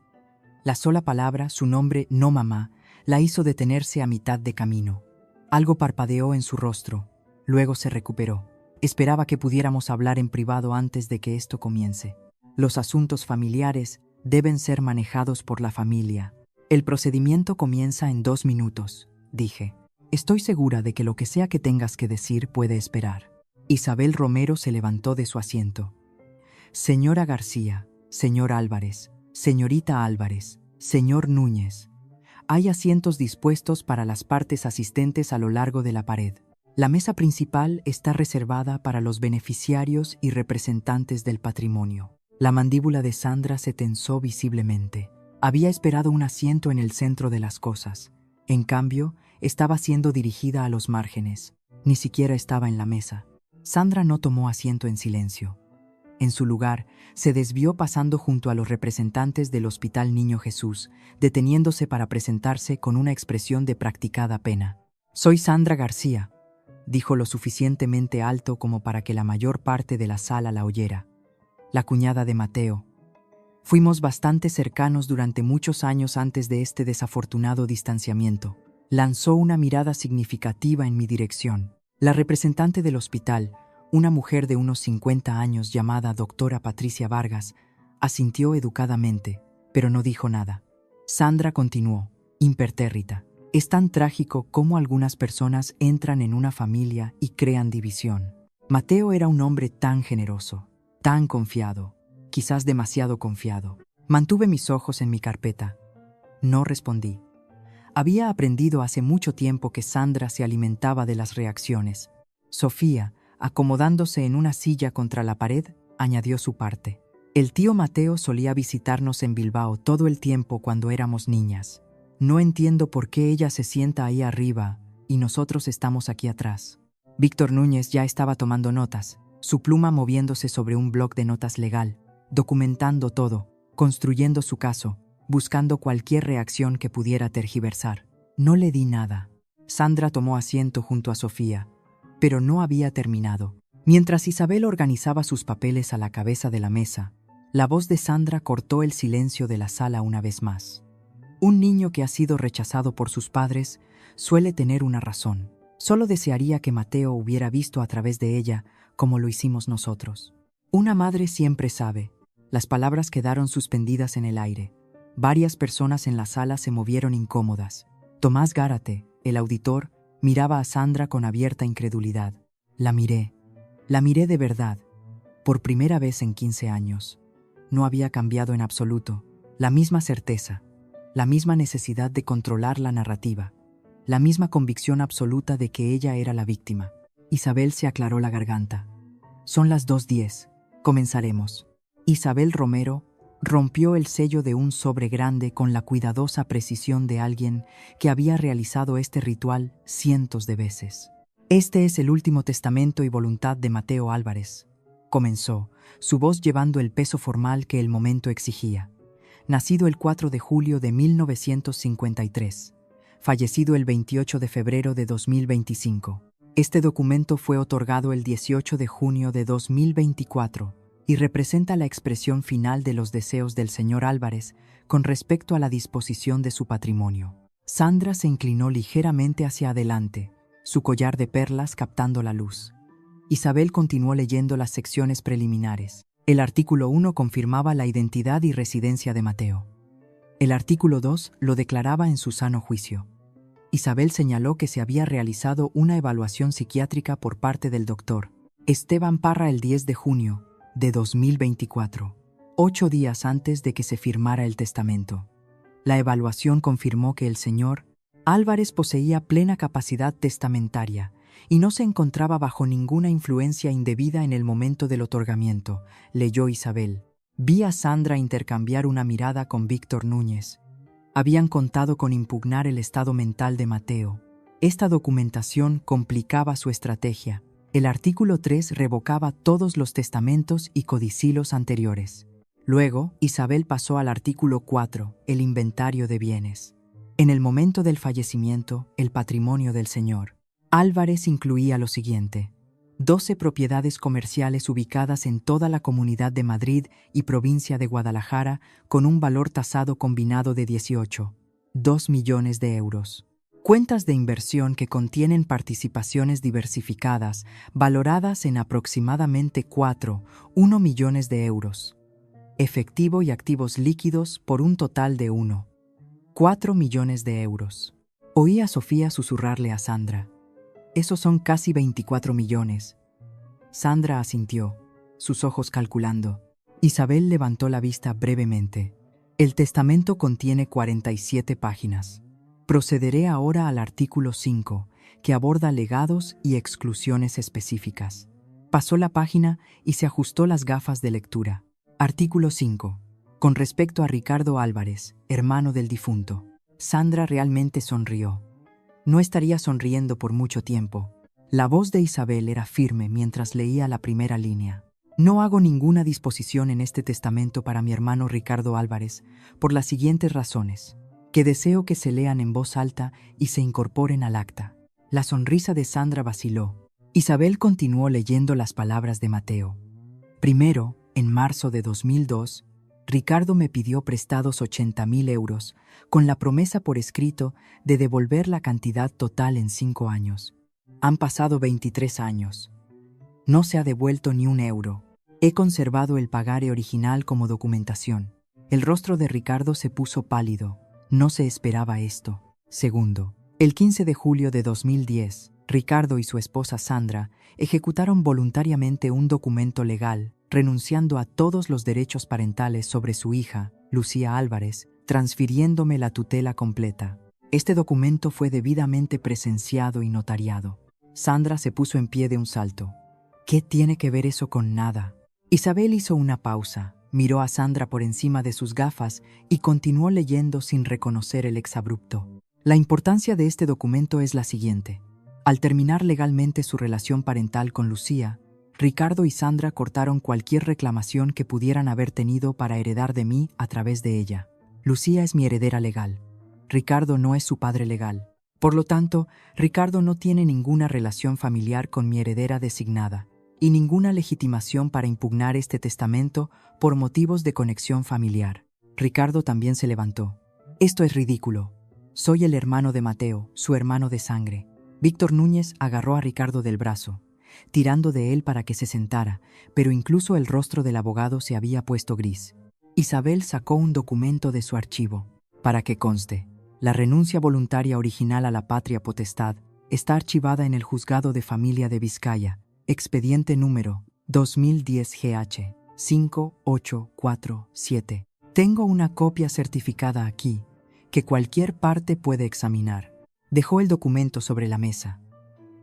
S1: La sola palabra, su nombre, no mamá, la hizo detenerse a mitad de camino. Algo parpadeó en su rostro, luego se recuperó. Esperaba que pudiéramos hablar en privado antes de que esto comience. Los asuntos familiares deben ser manejados por la familia. El procedimiento comienza en 2 minutos, dije. Estoy segura de que lo que sea que tengas que decir puede esperar. Isabel Romero se levantó de su asiento. Señora García, señor Álvarez, señorita Álvarez, señor Núñez. Hay asientos dispuestos para las partes asistentes a lo largo de la pared. La mesa principal está reservada para los beneficiarios y representantes del patrimonio. La mandíbula de Sandra se tensó visiblemente. Había esperado un asiento en el centro de las cosas. En cambio, estaba siendo dirigida a los márgenes. Ni siquiera estaba en la mesa. Sandra no tomó asiento en silencio. En su lugar, se desvió pasando junto a los representantes del Hospital Niño Jesús, deteniéndose para presentarse con una expresión de practicada pena. «Soy Sandra García», dijo lo suficientemente alto como para que la mayor parte de la sala la oyera. «La cuñada de Mateo. Fuimos bastante cercanos durante muchos años antes de este desafortunado distanciamiento». Lanzó una mirada significativa en mi dirección. La representante del hospital, una mujer de unos 50 años llamada doctora Patricia Vargas, asintió educadamente, pero no dijo nada. Sandra continuó, impertérrita. Es tan trágico cómo algunas personas entran en una familia y crean división. Mateo era un hombre tan generoso, tan confiado, quizás demasiado confiado. Mantuve mis ojos en mi carpeta. No respondí. Había aprendido hace mucho tiempo que Sandra se alimentaba de las reacciones. Sofía, acomodándose en una silla contra la pared, añadió su parte. El tío Mateo solía visitarnos en Bilbao todo el tiempo cuando éramos niñas. No entiendo por qué ella se sienta ahí arriba y nosotros estamos aquí atrás. Víctor Núñez ya estaba tomando notas, su pluma moviéndose sobre un bloc de notas legal, documentando todo, construyendo su caso, buscando cualquier reacción que pudiera tergiversar. No le di nada. Sandra tomó asiento junto a Sofía, pero no había terminado. Mientras Isabel organizaba sus papeles a la cabeza de la mesa, la voz de Sandra cortó el silencio de la sala una vez más. Un niño que ha sido rechazado por sus padres suele tener una razón. Solo desearía que Mateo hubiera visto a través de ella como lo hicimos nosotros. Una madre siempre sabe. Las palabras quedaron suspendidas en el aire. Varias personas en la sala se movieron incómodas. Tomás Gárate, el auditor, miraba a Sandra con abierta incredulidad. La miré de verdad, por primera vez en 15 años. No había cambiado en absoluto. La misma certeza, la misma necesidad de controlar la narrativa, la misma convicción absoluta de que ella era la víctima. Isabel se aclaró la garganta. Son las 2:10. Comenzaremos. Isabel Romero rompió el sello de un sobre grande con la cuidadosa precisión de alguien que había realizado este ritual cientos de veces. Este es el último testamento y voluntad de Mateo Álvarez, comenzó, su voz llevando el peso formal que el momento exigía. Nacido el 4 de julio de 1953, fallecido el 28 de febrero de 2025. Este documento fue otorgado el 18 de junio de 2024 y representa la expresión final de los deseos del señor Álvarez con respecto a la disposición de su patrimonio. Sandra se inclinó ligeramente hacia adelante, su collar de perlas captando la luz. Isabel continuó leyendo las secciones preliminares. El artículo 1 confirmaba la identidad y residencia de Mateo. El artículo 2 lo declaraba en su sano juicio. Isabel señaló que se había realizado una evaluación psiquiátrica por parte del doctor Esteban Parra el 10 de junio de 2024, 8 días antes de que se firmara el testamento. La evaluación confirmó que el señor Álvarez poseía plena capacidad testamentaria y no se encontraba bajo ninguna influencia indebida en el momento del otorgamiento, leyó Isabel. Vi a Sandra intercambiar una mirada con Víctor Núñez. Habían contado con impugnar el estado mental de Mateo. Esta documentación complicaba su estrategia. El artículo 3 revocaba todos los testamentos y codicilios anteriores. Luego, Isabel pasó al artículo 4, el inventario de bienes. En el momento del fallecimiento, el patrimonio del señor Álvarez incluía lo siguiente: 12 propiedades comerciales ubicadas en toda la Comunidad de Madrid y provincia de Guadalajara con un valor tasado combinado de 18,2 millones de euros. Cuentas de inversión que contienen participaciones diversificadas valoradas en aproximadamente 4,1 millones de euros. Efectivo y activos líquidos por un total de 1,4 millones de euros. Oí a Sofía susurrarle a Sandra: «Esos son casi 24 millones». Sandra asintió, sus ojos calculando. Isabel levantó la vista brevemente. El testamento contiene 47 páginas. Procederé ahora al artículo 5, que aborda legados y exclusiones específicas. Pasó la página y se ajustó las gafas de lectura. Artículo 5. Con respecto a Ricardo Álvarez, hermano del difunto. Sandra realmente sonrió. No estaría sonriendo por mucho tiempo. La voz de Isabel era firme mientras leía la primera línea. No hago ninguna disposición en este testamento para mi hermano Ricardo Álvarez por las siguientes razones, que deseo que se lean en voz alta y se incorporen al acta. La sonrisa de Sandra vaciló. Isabel continuó leyendo las palabras de Mateo. Primero, en marzo de 2002, Ricardo me pidió prestados 80.000 euros, con la promesa por escrito de devolver la cantidad total en 5 años. Han pasado 23 años. No se ha devuelto ni un euro. He conservado el pagaré original como documentación. El rostro de Ricardo se puso pálido. No se esperaba esto. Segundo, el 15 de julio de 2010, Ricardo y su esposa Sandra ejecutaron voluntariamente un documento legal, renunciando a todos los derechos parentales sobre su hija, Lucía Álvarez, transfiriéndome la tutela completa. Este documento fue debidamente presenciado y notariado. Sandra se puso en pie de un salto. ¿Qué tiene que ver eso con nada? Isabel hizo una pausa, miró a Sandra por encima de sus gafas y continuó leyendo sin reconocer el exabrupto. La importancia de este documento es la siguiente. Al terminar legalmente su relación parental con Lucía, Ricardo y Sandra cortaron cualquier reclamación que pudieran haber tenido para heredar de mí a través de ella. Lucía es mi heredera legal. Ricardo no es su padre legal. Por lo tanto, Ricardo no tiene ninguna relación familiar con mi heredera designada y ninguna legitimación para impugnar este testamento por motivos de conexión familiar. Ricardo también se levantó. Esto es ridículo. Soy el hermano de Mateo, su hermano de sangre. Víctor Núñez agarró a Ricardo del brazo, tirando de él para que se sentara, pero incluso el rostro del abogado se había puesto gris. Isabel sacó un documento de su archivo. Para que conste, la renuncia voluntaria original a la patria potestad está archivada en el Juzgado de Familia de Vizcaya, expediente número 2010-GH 5847. Tengo una copia certificada aquí, que cualquier parte puede examinar. Dejó el documento sobre la mesa.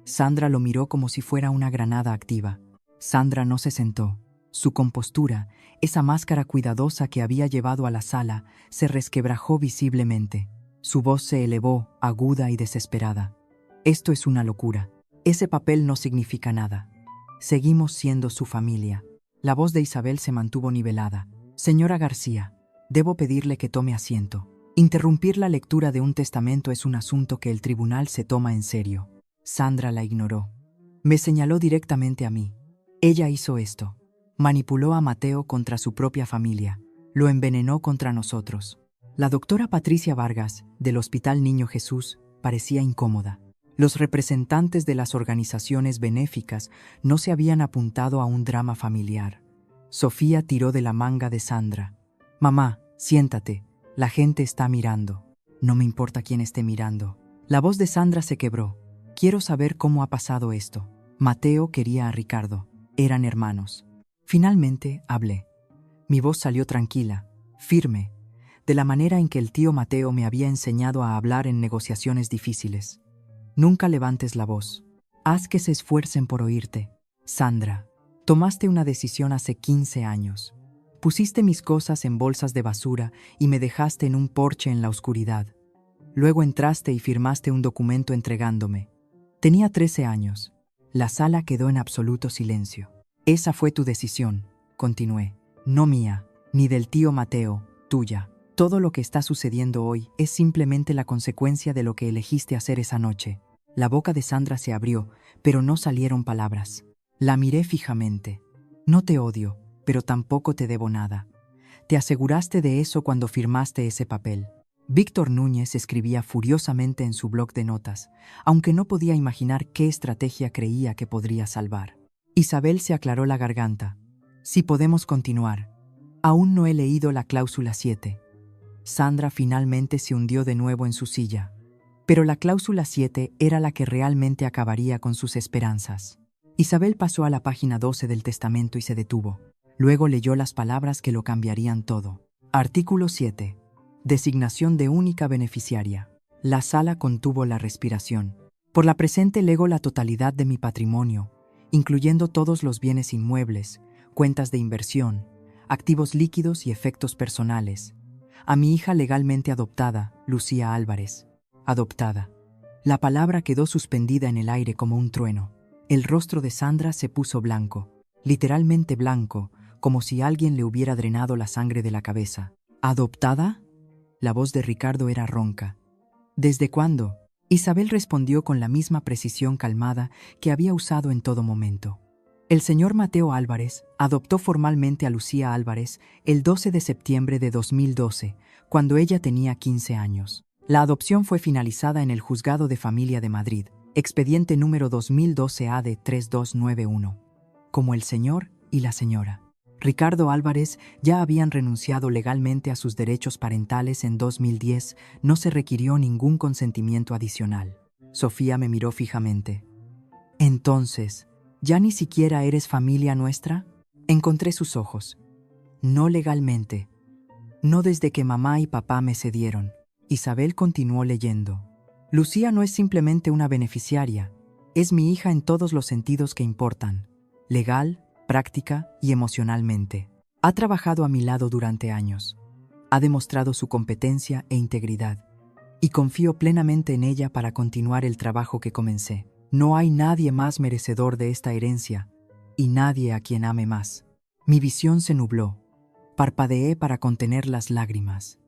S1: Sandra lo miró como si fuera una granada activa. Sandra no se sentó. Su compostura, esa máscara cuidadosa que había llevado a la sala, se resquebrajó visiblemente. Su voz se elevó, aguda y desesperada. Esto es una locura. Ese papel no significa nada. Seguimos siendo su familia. La voz de Isabel se mantuvo nivelada. Señora García, debo pedirle que tome asiento. Interrumpir la lectura de un testamento es un asunto que el tribunal se toma en serio. Sandra la ignoró. Me señaló directamente a mí. Ella hizo esto. Manipuló a Mateo contra su propia familia. Lo envenenó contra nosotros. La doctora Patricia Vargas, del Hospital Niño Jesús, parecía incómoda. Los representantes de las organizaciones benéficas no se habían apuntado a un drama familiar. Sofía tiró de la manga de Sandra. Mamá, siéntate. La gente está mirando. No me importa quién esté mirando. La voz de Sandra se quebró. Quiero saber cómo ha pasado esto. Mateo quería a Ricardo. Eran hermanos. Finalmente hablé. Mi voz salió tranquila, firme, de la manera en que el tío Mateo me había enseñado a hablar en negociaciones difíciles. Nunca levantes la voz. Haz que se esfuercen por oírte. Sandra, tomaste una decisión hace 15 años. Pusiste mis cosas en bolsas de basura y me dejaste en un porche en la oscuridad. Luego entraste y firmaste un documento entregándome. Tenía 13 años. La sala quedó en absoluto silencio. Esa fue tu decisión, continué. No mía, ni del tío Mateo, tuya. Todo lo que está sucediendo hoy es simplemente la consecuencia de lo que elegiste hacer esa noche. La boca de Sandra se abrió, pero no salieron palabras. La miré fijamente. No te odio, pero tampoco te debo nada. Te aseguraste de eso cuando firmaste ese papel. Víctor Núñez escribía furiosamente en su bloc de notas, aunque no podía imaginar qué estrategia creía que podría salvar. Isabel se aclaró la garganta. Sí, podemos continuar. Aún no he leído la cláusula 7. Sandra finalmente se hundió de nuevo en su silla. Pero la cláusula 7 era la que realmente acabaría con sus esperanzas. Isabel pasó a la página 12 del testamento y se detuvo. Luego leyó las palabras que lo cambiarían todo. Artículo 7. Designación de única beneficiaria. La sala contuvo la respiración. Por la presente lego la totalidad de mi patrimonio, incluyendo todos los bienes inmuebles, cuentas de inversión, activos líquidos y efectos personales, a mi hija legalmente adoptada, Lucía Álvarez. Adoptada. La palabra quedó suspendida en el aire como un trueno. El rostro de Sandra se puso blanco, literalmente blanco, como si alguien le hubiera drenado la sangre de la cabeza. ¿Adoptada? La voz de Ricardo era ronca. ¿Desde cuándo? Isabel respondió con la misma precisión calmada que había usado en todo momento. El señor Mateo Álvarez adoptó formalmente a Lucía Álvarez el 12 de septiembre de 2012, cuando ella tenía 15 años. La adopción fue finalizada en el Juzgado de Familia de Madrid, expediente número 2012 AD 3291. Como el señor y la señora Ricardo Álvarez ya habían renunciado legalmente a sus derechos parentales en 2010, no se requirió ningún consentimiento adicional. Sofía me miró fijamente. Entonces, ¿ya ni siquiera eres familia nuestra? Encontré sus ojos. No legalmente. No desde que mamá y papá me cedieron. Isabel continuó leyendo. Lucía no es simplemente una beneficiaria, es mi hija en todos los sentidos que importan. Legal, práctica y emocionalmente. Ha trabajado a mi lado durante años. Ha demostrado su competencia e integridad. Y confío plenamente en ella para continuar el trabajo que comencé. No hay nadie más merecedor de esta herencia, y nadie a quien ame más. Mi visión se nubló. Parpadeé para contener las lágrimas.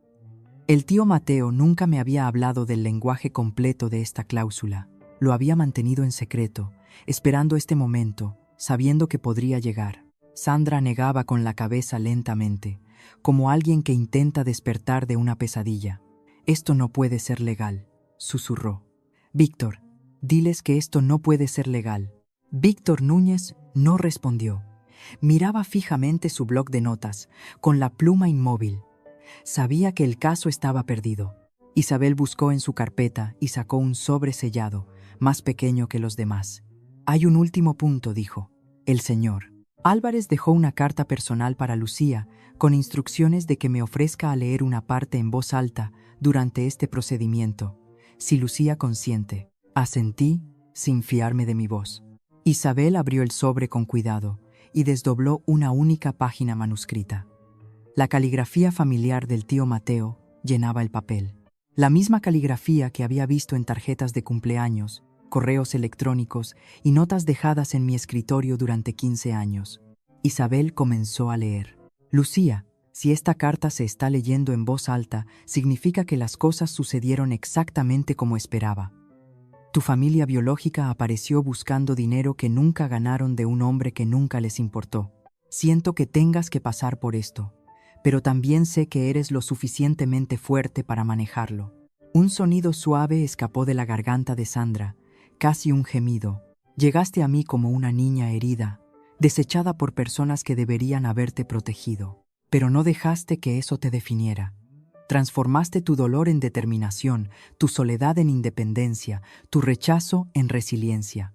S1: El tío Mateo nunca me había hablado del lenguaje completo de esta cláusula. Lo había mantenido en secreto, esperando este momento, sabiendo que podría llegar. Sandra negaba con la cabeza lentamente, como alguien que intenta despertar de una pesadilla. «Esto no puede ser legal», susurró. «Víctor, diles que esto no puede ser legal». Víctor Núñez no respondió. Miraba fijamente su bloc de notas, con la pluma inmóvil. Sabía que el caso estaba perdido. Isabel buscó en su carpeta y sacó un sobre sellado, más pequeño que los demás. «Hay un último punto», dijo. «El señor Álvarez dejó una carta personal para Lucía, con instrucciones de que me ofrezca a leer una parte en voz alta durante este procedimiento, si Lucía consiente». Asentí, sin fiarme de mi voz. Isabel abrió el sobre con cuidado y desdobló una única página manuscrita. La caligrafía familiar del tío Mateo llenaba el papel. La misma caligrafía que había visto en tarjetas de cumpleaños, correos electrónicos y notas dejadas en mi escritorio durante 15 años. Isabel comenzó a leer. «Lucía, si esta carta se está leyendo en voz alta, significa que las cosas sucedieron exactamente como esperaba. Tu familia biológica apareció buscando dinero que nunca ganaron de un hombre que nunca les importó. Siento que tengas que pasar por esto, pero también sé que eres lo suficientemente fuerte para manejarlo». Un sonido suave escapó de la garganta de Sandra, casi un gemido. «Llegaste a mí como una niña herida, desechada por personas que deberían haberte protegido, pero no dejaste que eso te definiera. Transformaste tu dolor en determinación, tu soledad en independencia, tu rechazo en resiliencia.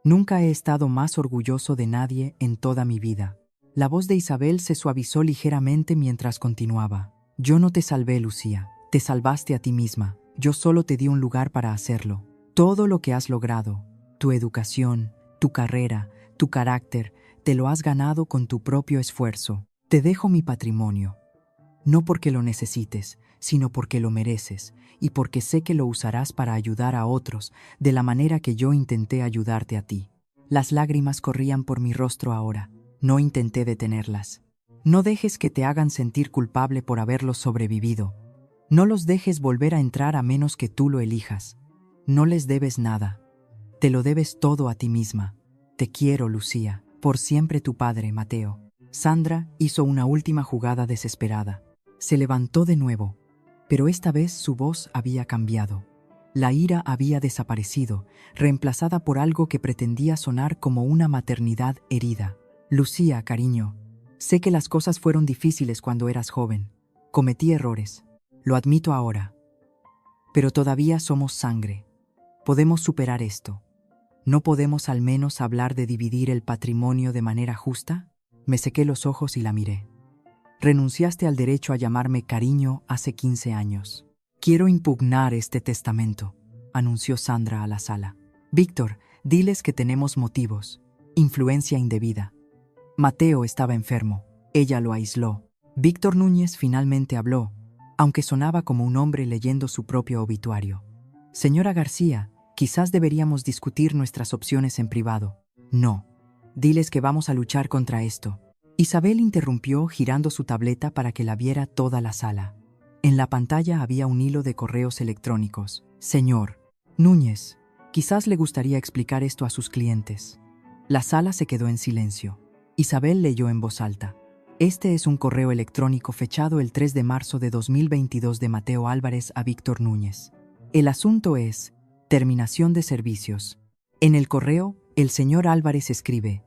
S1: Nunca he estado más orgulloso de nadie en toda mi vida». La voz de Isabel se suavizó ligeramente mientras continuaba. «Yo no te salvé, Lucía. Te salvaste a ti misma. Yo solo te di un lugar para hacerlo. Todo lo que has logrado, tu educación, tu carrera, tu carácter, te lo has ganado con tu propio esfuerzo. Te dejo mi patrimonio. No porque lo necesites, sino porque lo mereces y porque sé que lo usarás para ayudar a otros de la manera que yo intenté ayudarte a ti». Las lágrimas corrían por mi rostro ahora. No intenté detenerlas. «No dejes que te hagan sentir culpable por haberlos sobrevivido. No los dejes volver a entrar a menos que tú lo elijas. No les debes nada. Te lo debes todo a ti misma. Te quiero, Lucía. Por siempre tu padre, Mateo». Sandra hizo una última jugada desesperada. Se levantó de nuevo, pero esta vez su voz había cambiado. La ira había desaparecido, reemplazada por algo que pretendía sonar como una maternidad herida. «Lucía, cariño, sé que las cosas fueron difíciles cuando eras joven. Cometí errores. Lo admito ahora. Pero todavía somos sangre. Podemos superar esto. ¿No podemos al menos hablar de dividir el patrimonio de manera justa?» Me sequé los ojos y la miré. «Renunciaste al derecho a llamarme cariño hace 15 años. Quiero impugnar este testamento», anunció Sandra a la sala. «Víctor, diles que tenemos motivos. Influencia indebida. Mateo estaba enfermo. Ella lo aisló». Víctor Núñez finalmente habló, aunque sonaba como un hombre leyendo su propio obituario. «Señora García, quizás deberíamos discutir nuestras opciones en privado». «No. Diles que vamos a luchar contra esto». Isabel interrumpió girando su tableta para que la viera toda la sala. En la pantalla había un hilo de correos electrónicos. «Señor Núñez, quizás le gustaría explicar esto a sus clientes». La sala se quedó en silencio. Isabel leyó en voz alta. «Este es un correo electrónico fechado el 3 de marzo de 2022 de Mateo Álvarez a Víctor Núñez. El asunto es terminación de servicios. En el correo, el señor Álvarez escribe: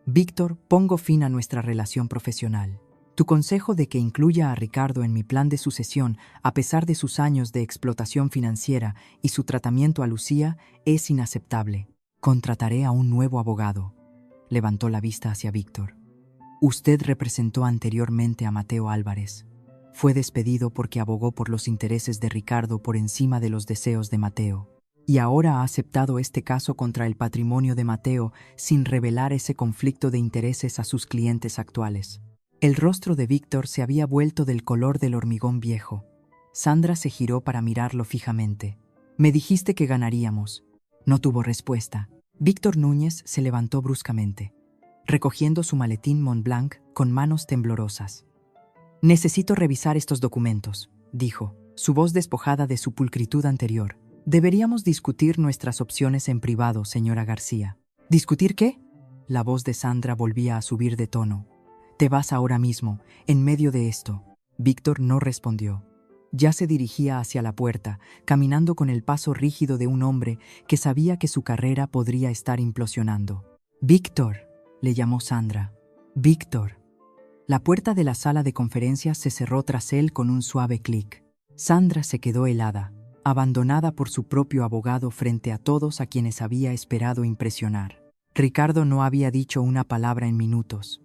S1: Víctor, pongo fin a nuestra relación profesional. Tu consejo de que incluya a Ricardo en mi plan de sucesión, a pesar de sus años de explotación financiera y su tratamiento a Lucía, es inaceptable. Contrataré a un nuevo abogado». Levantó la vista hacia Víctor. «Usted representó anteriormente a Mateo Álvarez. Fue despedido porque abogó por los intereses de Ricardo por encima de los deseos de Mateo. Y ahora ha aceptado este caso contra el patrimonio de Mateo sin revelar ese conflicto de intereses a sus clientes actuales». El rostro de Víctor se había vuelto del color del hormigón viejo. Sandra se giró para mirarlo fijamente. «Me dijiste que ganaríamos». No tuvo respuesta. Víctor Núñez se levantó bruscamente, recogiendo su maletín Montblanc con manos temblorosas. «Necesito revisar estos documentos», dijo. su voz despojada de su pulcritud anterior. Deberíamos discutir nuestras opciones en privado, señora García. ¿Discutir qué? La voz de Sandra volvía a subir de tono. Te vas ahora mismo, en medio de esto. Víctor no respondió. Ya se dirigía hacia la puerta, caminando con el paso rígido de un hombre que sabía que su carrera podría estar implosionando. «Víctor», le llamó Sandra. «Víctor». La puerta de la sala de conferencias se cerró tras él con un suave clic. Sandra se quedó helada, abandonada por su propio abogado frente a todos a quienes había esperado impresionar. Ricardo no había dicho una palabra en minutos.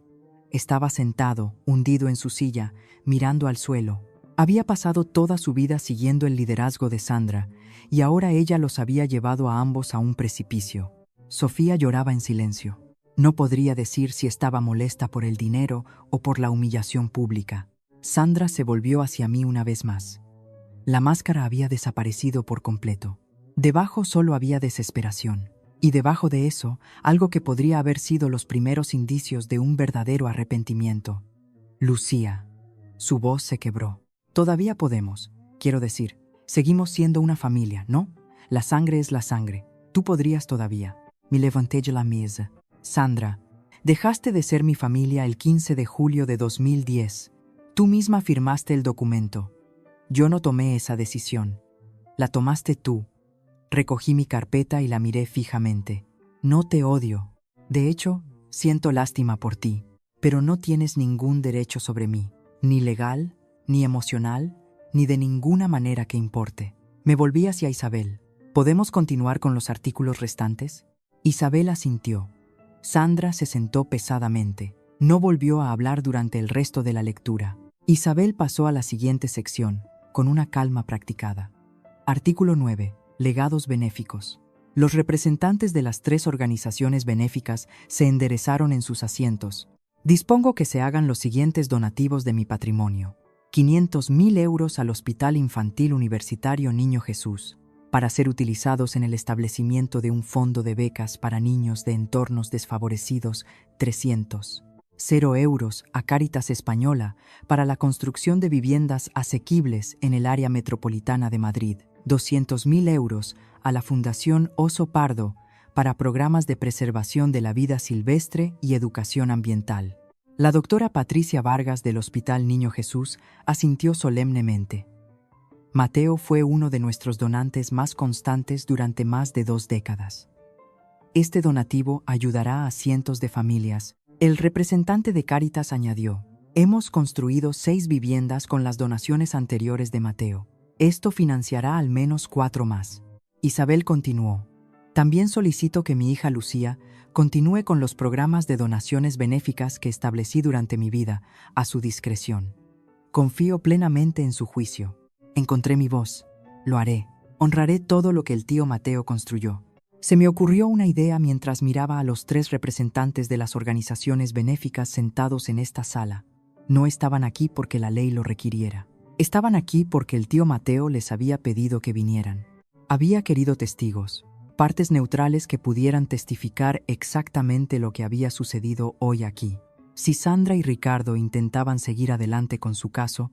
S1: Estaba sentado, hundido en su silla, mirando al suelo. Había pasado toda su vida siguiendo el liderazgo de Sandra, y ahora ella los había llevado a ambos a un precipicio. Sofía lloraba en silencio. No podría decir si estaba molesta por el dinero o por la humillación pública. Sandra se volvió hacia mí una vez más. La máscara había desaparecido por completo. Debajo solo había desesperación. Y debajo de eso, algo que podría haber sido los primeros indicios de un verdadero arrepentimiento. Lucía. Su voz se quebró. Todavía podemos. Quiero decir, seguimos siendo una familia, ¿no? La sangre es la sangre. Tú podrías todavía. Me levanté de la mesa. Sandra, dejaste de ser mi familia el 15 de julio de 2010. Tú misma firmaste el documento. Yo no tomé esa decisión. La tomaste tú. Recogí mi carpeta y la miré fijamente. No te odio. De hecho, siento lástima por ti, pero no tienes ningún derecho sobre mí, ni legal, ni emocional, ni de ninguna manera que importe. Me volví hacia Isabel. ¿Podemos continuar con los artículos restantes? Isabel asintió. Sandra se sentó pesadamente. No volvió a hablar durante el resto de la lectura. Isabel pasó a la siguiente sección, con una calma practicada. Artículo 9. Legados benéficos. Los representantes de las 3 organizaciones benéficas se enderezaron en sus asientos. Dispongo que se hagan los siguientes donativos de mi patrimonio. 500.000 euros al Hospital Infantil Universitario Niño Jesús, para ser utilizados en el establecimiento de un fondo de becas para niños de entornos desfavorecidos. 300. 0 euros a Cáritas Española para la construcción de viviendas asequibles en el área metropolitana de Madrid. 200.000 euros a la Fundación Oso Pardo para programas de preservación de la vida silvestre y educación ambiental. La doctora Patricia Vargas del Hospital Niño Jesús asintió solemnemente. Mateo fue uno de nuestros donantes más constantes durante más de 2 décadas. Este donativo ayudará a cientos de familias. El representante de Cáritas añadió: hemos construido 6 viviendas con las donaciones anteriores de Mateo. Esto financiará al menos 4 más. Isabel continuó: también solicito que mi hija Lucía continúe con los programas de donaciones benéficas que establecí durante mi vida, a su discreción. Confío plenamente en su juicio. Encontré mi voz. Lo haré. Honraré todo lo que el tío Mateo construyó. Se me ocurrió una idea mientras miraba a los 3 representantes de las organizaciones benéficas sentados en esta sala. No estaban aquí porque la ley lo requiriera. Estaban aquí porque el tío Mateo les había pedido que vinieran. Había querido testigos, partes neutrales que pudieran testificar exactamente lo que había sucedido hoy aquí. Si Sandra y Ricardo intentaban seguir adelante con su caso,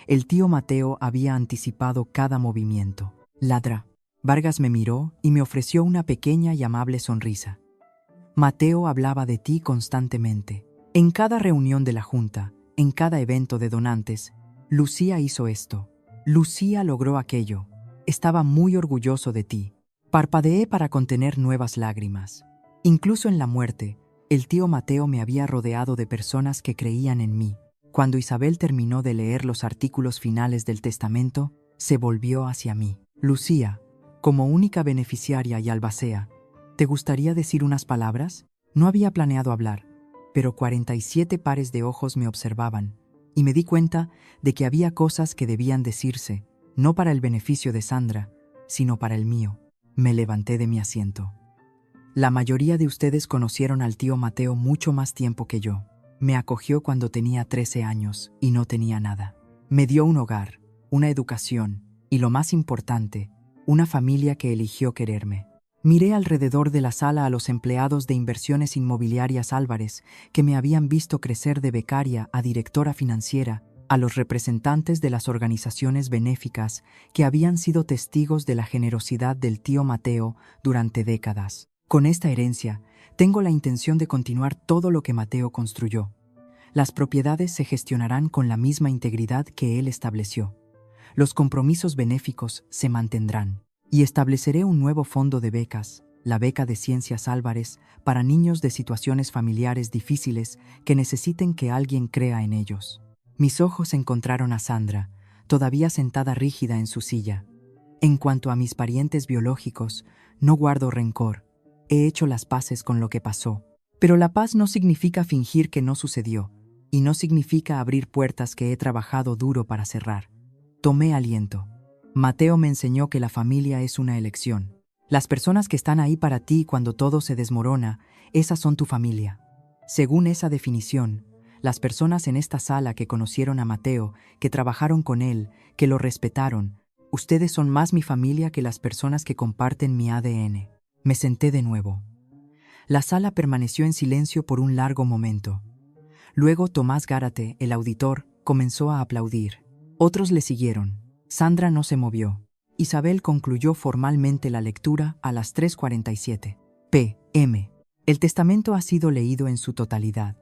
S1: el tío Mateo había anticipado cada movimiento. Ladra. Vargas me miró y me ofreció una pequeña y amable sonrisa. Mateo hablaba de ti constantemente. En cada reunión de la Junta, en cada evento de donantes, Lucía hizo esto. Lucía logró aquello. Estaba muy orgulloso de ti. Parpadeé para contener nuevas lágrimas. Incluso en la muerte, el tío Mateo me había rodeado de personas que creían en mí. Cuando Isabel terminó de leer los artículos finales del testamento, se volvió hacia mí. Lucía, como única beneficiaria y albacea, ¿te gustaría decir unas palabras? No había planeado hablar, pero 47 pares de ojos me observaban, y me di cuenta de que había cosas que debían decirse, no para el beneficio de Sandra, sino para el mío. Me levanté de mi asiento. La mayoría de ustedes conocieron al tío Mateo mucho más tiempo que yo. Me acogió cuando tenía 13 años y no tenía nada. Me dio un hogar, una educación y, lo más importante, una familia que eligió quererme. Miré alrededor de la sala a los empleados de Inversiones Inmobiliarias Álvarez que me habían visto crecer de becaria a directora financiera a los representantes de las organizaciones benéficas que habían sido testigos de la generosidad del tío Mateo durante décadas. Con esta herencia, tengo la intención de continuar todo lo que Mateo construyó. Las propiedades se gestionarán con la misma integridad que él estableció. Los compromisos benéficos se mantendrán. Y estableceré un nuevo fondo de becas, la beca de Ciencias Álvarez, para niños de situaciones familiares difíciles que necesiten que alguien crea en ellos. Mis ojos encontraron a Sandra, todavía sentada rígida en su silla. En cuanto a mis parientes biológicos, no guardo rencor. He hecho las paces con lo que pasó. Pero la paz no significa fingir que no sucedió, y no significa abrir puertas que he trabajado duro para cerrar. Tomé aliento. Mateo me enseñó que la familia es una elección. Las personas que están ahí para ti cuando todo se desmorona, esas son tu familia. Según esa definición, las personas en esta sala que conocieron a Mateo, que trabajaron con él, que lo respetaron, ustedes son más mi familia que las personas que comparten mi ADN. Me senté de nuevo. La sala permaneció en silencio por un largo momento. Luego Tomás Gárate, el auditor, comenzó a aplaudir. Otros le siguieron. Sandra no se movió. Isabel concluyó formalmente la lectura a las 3:47 p.m. El testamento ha sido leído en su totalidad.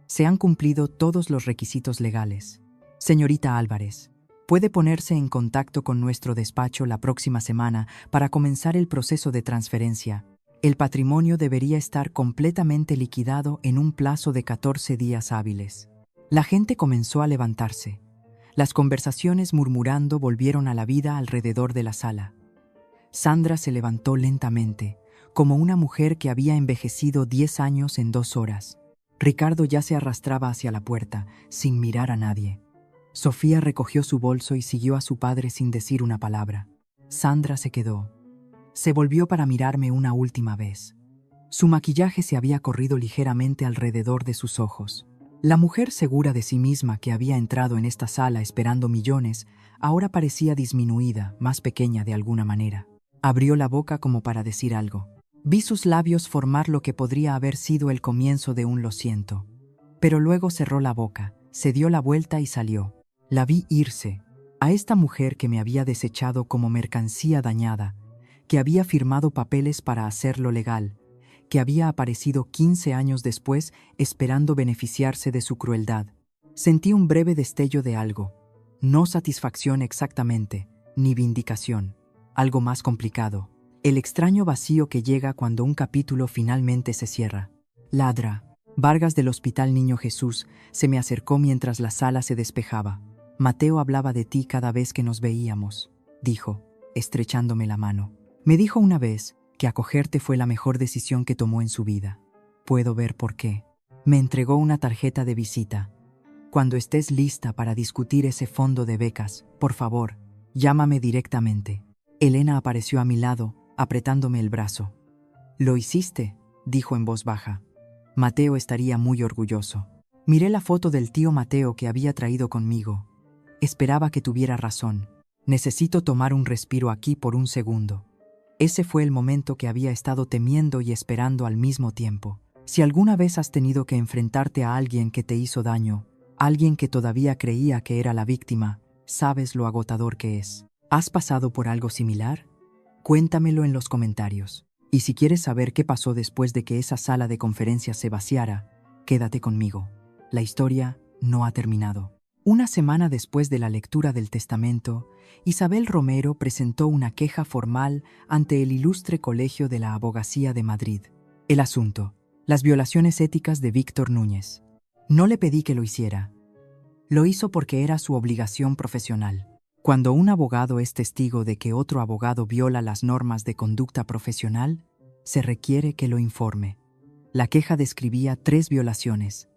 S1: Se han cumplido todos los requisitos legales. Señorita Álvarez, puede ponerse en contacto con nuestro despacho la próxima semana para comenzar el proceso de transferencia. El patrimonio debería estar completamente liquidado en un plazo de 14 días hábiles. La gente comenzó a levantarse. Las conversaciones murmurando volvieron a la vida alrededor de la sala. Sandra se levantó lentamente, como una mujer que había envejecido 10 años en 2 horas. Ricardo ya se arrastraba hacia la puerta, sin mirar a nadie. Sofía recogió su bolso y siguió a su padre sin decir una palabra. Sandra se quedó. Se volvió para mirarme una última vez. Su maquillaje se había corrido ligeramente alrededor de sus ojos. La mujer segura de sí misma que había entrado en esta sala esperando millones, ahora parecía disminuida, más pequeña de alguna manera. Abrió la boca como para decir algo. Vi sus labios formar lo que podría haber sido el comienzo de un lo siento. Pero luego cerró la boca, se dio la vuelta y salió. La vi irse. A esta mujer que me había desechado como mercancía dañada, que había firmado papeles para hacerlo legal, que había aparecido 15 años después esperando beneficiarse de su crueldad. Sentí un breve destello de algo. No satisfacción exactamente, ni vindicación. Algo más complicado. El extraño vacío que llega cuando un capítulo finalmente se cierra. Ladra. Vargas del Hospital Niño Jesús se me acercó mientras la sala se despejaba. Mateo hablaba de ti cada vez que nos veíamos, dijo, estrechándome la mano. Me dijo una vez que acogerte fue la mejor decisión que tomó en su vida. Puedo ver por qué. Me entregó una tarjeta de visita. Cuando estés lista para discutir ese fondo de becas, por favor, llámame directamente. Elena apareció a mi lado, apretándome el brazo. «¿Lo hiciste?», dijo en voz baja. Mateo estaría muy orgulloso. Miré la foto del tío Mateo que había traído conmigo. Esperaba que tuviera razón. Necesito tomar un respiro aquí por un segundo. Ese fue el momento que había estado temiendo y esperando al mismo tiempo. Si alguna vez has tenido que enfrentarte a alguien que te hizo daño, alguien que todavía creía que era la víctima, sabes lo agotador que es. ¿Has pasado por algo similar? Cuéntamelo en los comentarios. Y si quieres saber qué pasó después de que esa sala de conferencias se vaciara, quédate conmigo. La historia no ha terminado. Una semana después de la lectura del testamento, Isabel Romero presentó una queja formal ante el Ilustre Colegio de la Abogacía de Madrid. El asunto: las violaciones éticas de Víctor Núñez. No le pedí que lo hiciera. Lo hizo porque era su obligación profesional. Cuando un abogado es testigo de que otro abogado viola las normas de conducta profesional, se requiere que lo informe. La queja describía 3 violaciones.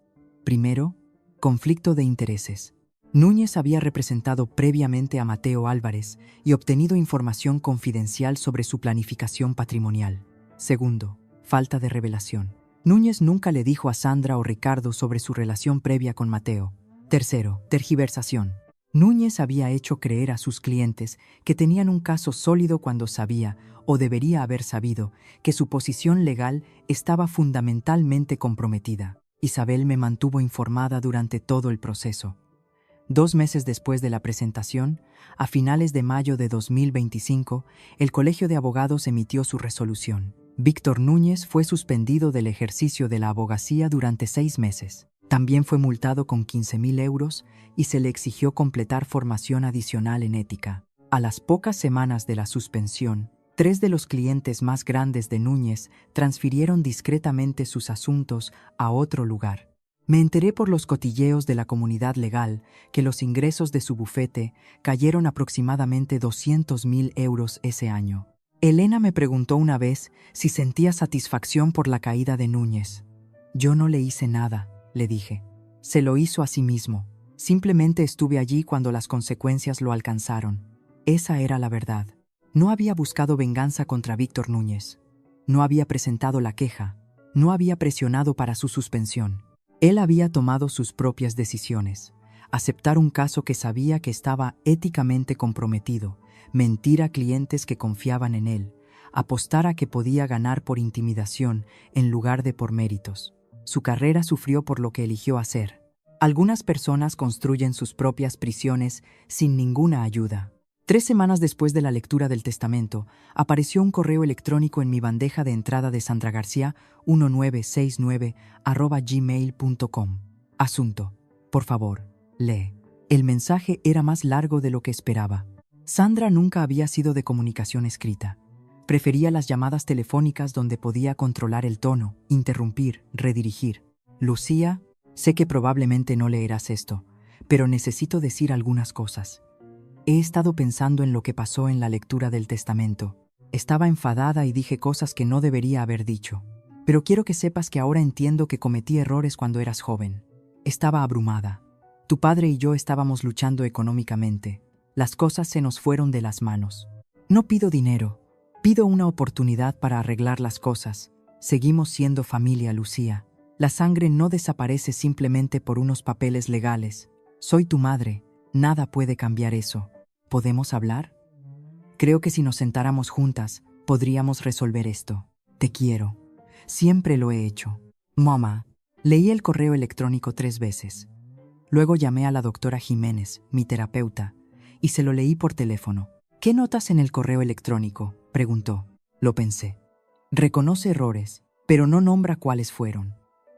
S1: Primero, conflicto de intereses. Núñez había representado previamente a Mateo Álvarez y obtenido información confidencial sobre su planificación patrimonial. Segundo, falta de revelación. Núñez nunca le dijo a Sandra o Ricardo sobre su relación previa con Mateo. Tercero, tergiversación. Núñez había hecho creer a sus clientes que tenían un caso sólido cuando sabía, o debería haber sabido, que su posición legal estaba fundamentalmente comprometida. Isabel me mantuvo informada durante todo el proceso. 2 meses después de la presentación, a finales de mayo de 2025, el Colegio de Abogados emitió su resolución. Víctor Núñez fue suspendido del ejercicio de la abogacía durante 6 meses. También fue multado con 15.000 euros y se le exigió completar formación adicional en ética. A las pocas semanas de la suspensión, 3 de los clientes más grandes de Núñez transfirieron discretamente sus asuntos a otro lugar. Me enteré por los cotilleos de la comunidad legal que los ingresos de su bufete cayeron aproximadamente 200.000 euros ese año. Elena me preguntó una vez si sentía satisfacción por la caída de Núñez. Yo no le hice nada, le dije. Se lo hizo a sí mismo. Simplemente estuve allí cuando las consecuencias lo alcanzaron. Esa era la verdad. No había buscado venganza contra Víctor Núñez. No había presentado la queja. No había presionado para su suspensión. Él había tomado sus propias decisiones. Aceptar un caso que sabía que estaba éticamente comprometido, mentir a clientes que confiaban en él, apostar a que podía ganar por intimidación en lugar de por méritos. Su carrera sufrió por lo que eligió hacer. Algunas personas construyen sus propias prisiones sin ninguna ayuda. 3 semanas después de la lectura del testamento, apareció un correo electrónico en mi bandeja de entrada de sandragarcia1969@gmail.com. Asunto: por favor, lee. El mensaje era más largo de lo que esperaba. Sandra nunca había sido de comunicación escrita. Prefería las llamadas telefónicas donde podía controlar el tono, interrumpir, redirigir. Lucía, sé que probablemente no leerás esto, pero necesito decir algunas cosas. He estado pensando en lo que pasó en la lectura del testamento. Estaba enfadada y dije cosas que no debería haber dicho. Pero quiero que sepas que ahora entiendo que cometí errores cuando eras joven. Estaba abrumada. Tu padre y yo estábamos luchando económicamente. Las cosas se nos fueron de las manos. No pido dinero. Pido una oportunidad para arreglar las cosas. Seguimos siendo familia, Lucía. La sangre no desaparece simplemente por unos papeles legales. Soy tu madre. Nada puede cambiar eso. ¿Podemos hablar? Creo que si nos sentáramos juntas, podríamos resolver esto. Te quiero. Siempre lo he hecho. Mamá. Leí el correo electrónico 3 veces. Luego llamé a la doctora Jiménez, mi terapeuta, y se lo leí por teléfono. ¿Qué notas en el correo electrónico?, preguntó. Lo pensé. Reconoce errores, pero no nombra cuáles fueron.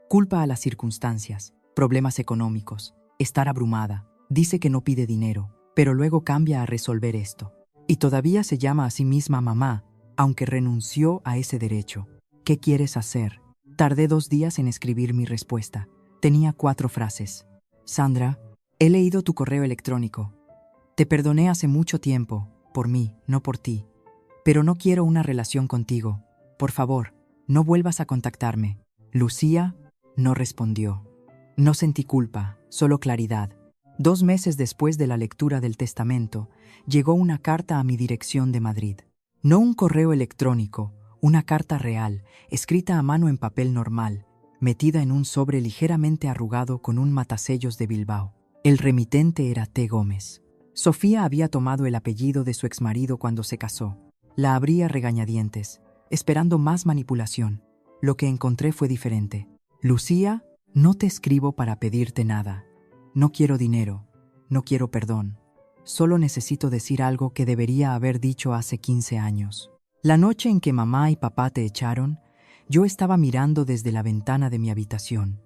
S1: Culpa a las circunstancias, problemas económicos, estar abrumada. Dice que no pide dinero, pero luego cambia a resolver esto. Y todavía se llama a sí misma mamá, aunque renunció a ese derecho. ¿Qué quieres hacer? Tardé 2 días en escribir mi respuesta. Tenía 4 frases. Sandra, he leído tu correo electrónico. Te perdoné hace mucho tiempo, por mí, no por ti. Pero no quiero una relación contigo. Por favor, no vuelvas a contactarme. Lucía no respondió. No sentí culpa, solo claridad. 2 meses después de la lectura del testamento, llegó una carta a mi dirección de Madrid. No un correo electrónico, una carta real, escrita a mano en papel normal, metida en un sobre ligeramente arrugado con un matasellos de Bilbao. El remitente era T. Gómez. Sofía había tomado el apellido de su exmarido cuando se casó. La abrí a regañadientes, esperando más manipulación. Lo que encontré fue diferente. Lucía, no te escribo para pedirte nada. No quiero dinero, no quiero perdón. Solo necesito decir algo que debería haber dicho hace 15 años. La noche en que mamá y papá te echaron, yo estaba mirando desde la ventana de mi habitación.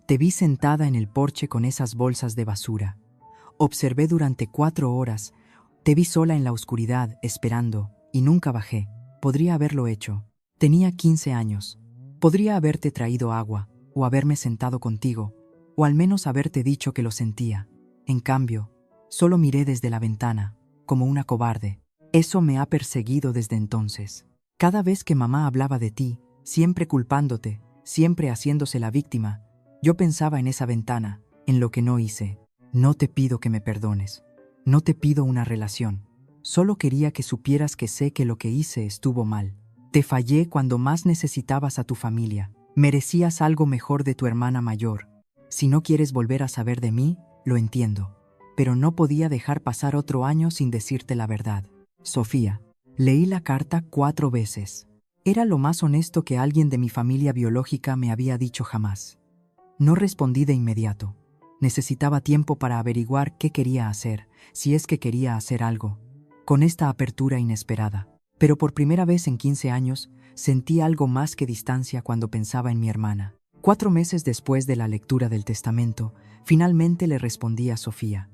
S1: Te vi sentada en el porche con esas bolsas de basura. Observé durante 4 horas. Te vi sola en la oscuridad, esperando, y nunca bajé. Podría haberlo hecho. Tenía 15 años. Podría haberte traído agua, o haberme sentado contigo, o al menos haberte dicho que lo sentía. En cambio, solo miré desde la ventana, como una cobarde. Eso me ha perseguido desde entonces. Cada vez que mamá hablaba de ti, siempre culpándote, siempre haciéndose la víctima, yo pensaba en esa ventana, en lo que no hice. No te pido que me perdones. No te pido una relación. Solo quería que supieras que sé que lo que hice estuvo mal. Te fallé cuando más necesitabas a tu familia. Merecías algo mejor de tu hermana mayor. Si no quieres volver a saber de mí, lo entiendo. Pero no podía dejar pasar otro año sin decirte la verdad. Sofía, leí la carta 4 veces. Era lo más honesto que alguien de mi familia biológica me había dicho jamás. No respondí de inmediato. Necesitaba tiempo para averiguar qué quería hacer, si es que quería hacer algo, con esta apertura inesperada. Pero por primera vez en 15 años, sentí algo más que distancia cuando pensaba en mi hermana. 4 meses después de la lectura del testamento, finalmente le respondí a Sofía.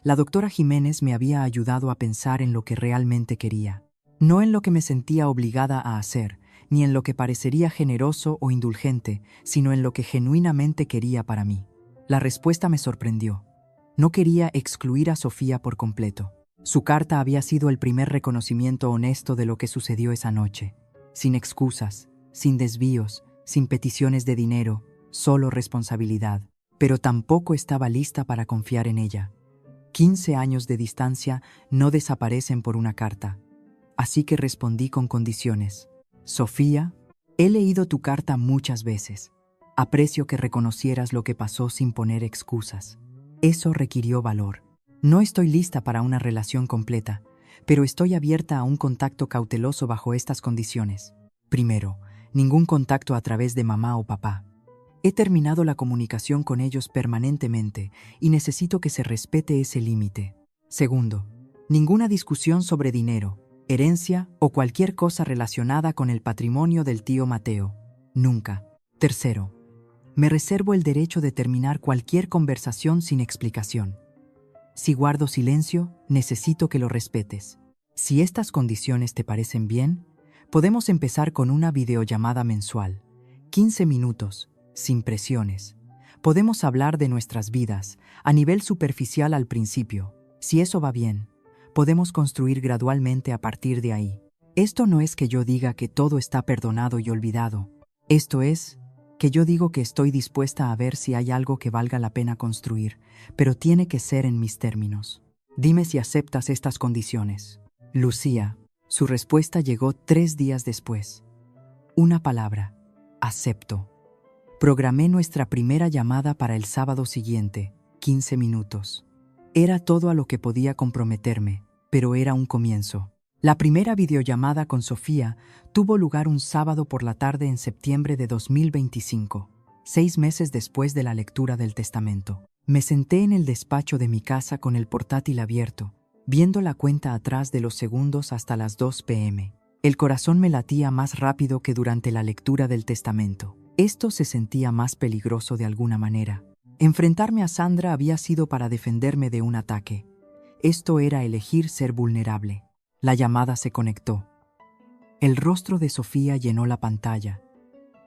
S1: La doctora Jiménez me había ayudado a pensar en lo que realmente quería, no en lo que me sentía obligada a hacer, ni en lo que parecería generoso o indulgente, sino en lo que genuinamente quería para mí. La respuesta me sorprendió. No quería excluir a Sofía por completo. Su carta había sido el primer reconocimiento honesto de lo que sucedió esa noche. Sin excusas, sin desvíos, sin peticiones de dinero, solo responsabilidad. Pero tampoco estaba lista para confiar en ella. 15 años de distancia no desaparecen por una carta. Así que respondí con condiciones. Sofía, he leído tu carta muchas veces. Aprecio que reconocieras lo que pasó sin poner excusas. Eso requirió valor. No estoy lista para una relación completa, pero estoy abierta a un contacto cauteloso bajo estas condiciones. Primero, ningún contacto a través de mamá o papá. He terminado la comunicación con ellos permanentemente y necesito que se respete ese límite. Segundo, ninguna discusión sobre dinero, herencia o cualquier cosa relacionada con el patrimonio del tío Mateo. Nunca. Tercero, me reservo el derecho de terminar cualquier conversación sin explicación. Si guardo silencio, necesito que lo respetes. Si estas condiciones te parecen bien, podemos empezar con una videollamada mensual. 15 minutos, sin presiones. Podemos hablar de nuestras vidas, a nivel superficial al principio. Si eso va bien, podemos construir gradualmente a partir de ahí. Esto no es que yo diga que todo está perdonado y olvidado. Esto es que yo digo que estoy dispuesta a ver si hay algo que valga la pena construir, pero tiene que ser en mis términos. Dime si aceptas estas condiciones. Lucía. Su respuesta llegó 3 días después. Una palabra. Acepto. Programé nuestra primera llamada para el sábado siguiente, 15 minutos. Era todo a lo que podía comprometerme, pero era un comienzo. La primera videollamada con Sofía tuvo lugar un sábado por la tarde en septiembre de 2025, 6 meses después de la lectura del testamento. Me senté en el despacho de mi casa con el portátil abierto, viendo la cuenta atrás de los segundos hasta las 2 p.m. El corazón me latía más rápido que durante la lectura del testamento. Esto se sentía más peligroso de alguna manera. Enfrentarme a Sandra había sido para defenderme de un ataque. Esto era elegir ser vulnerable. La llamada se conectó. El rostro de Sofía llenó la pantalla.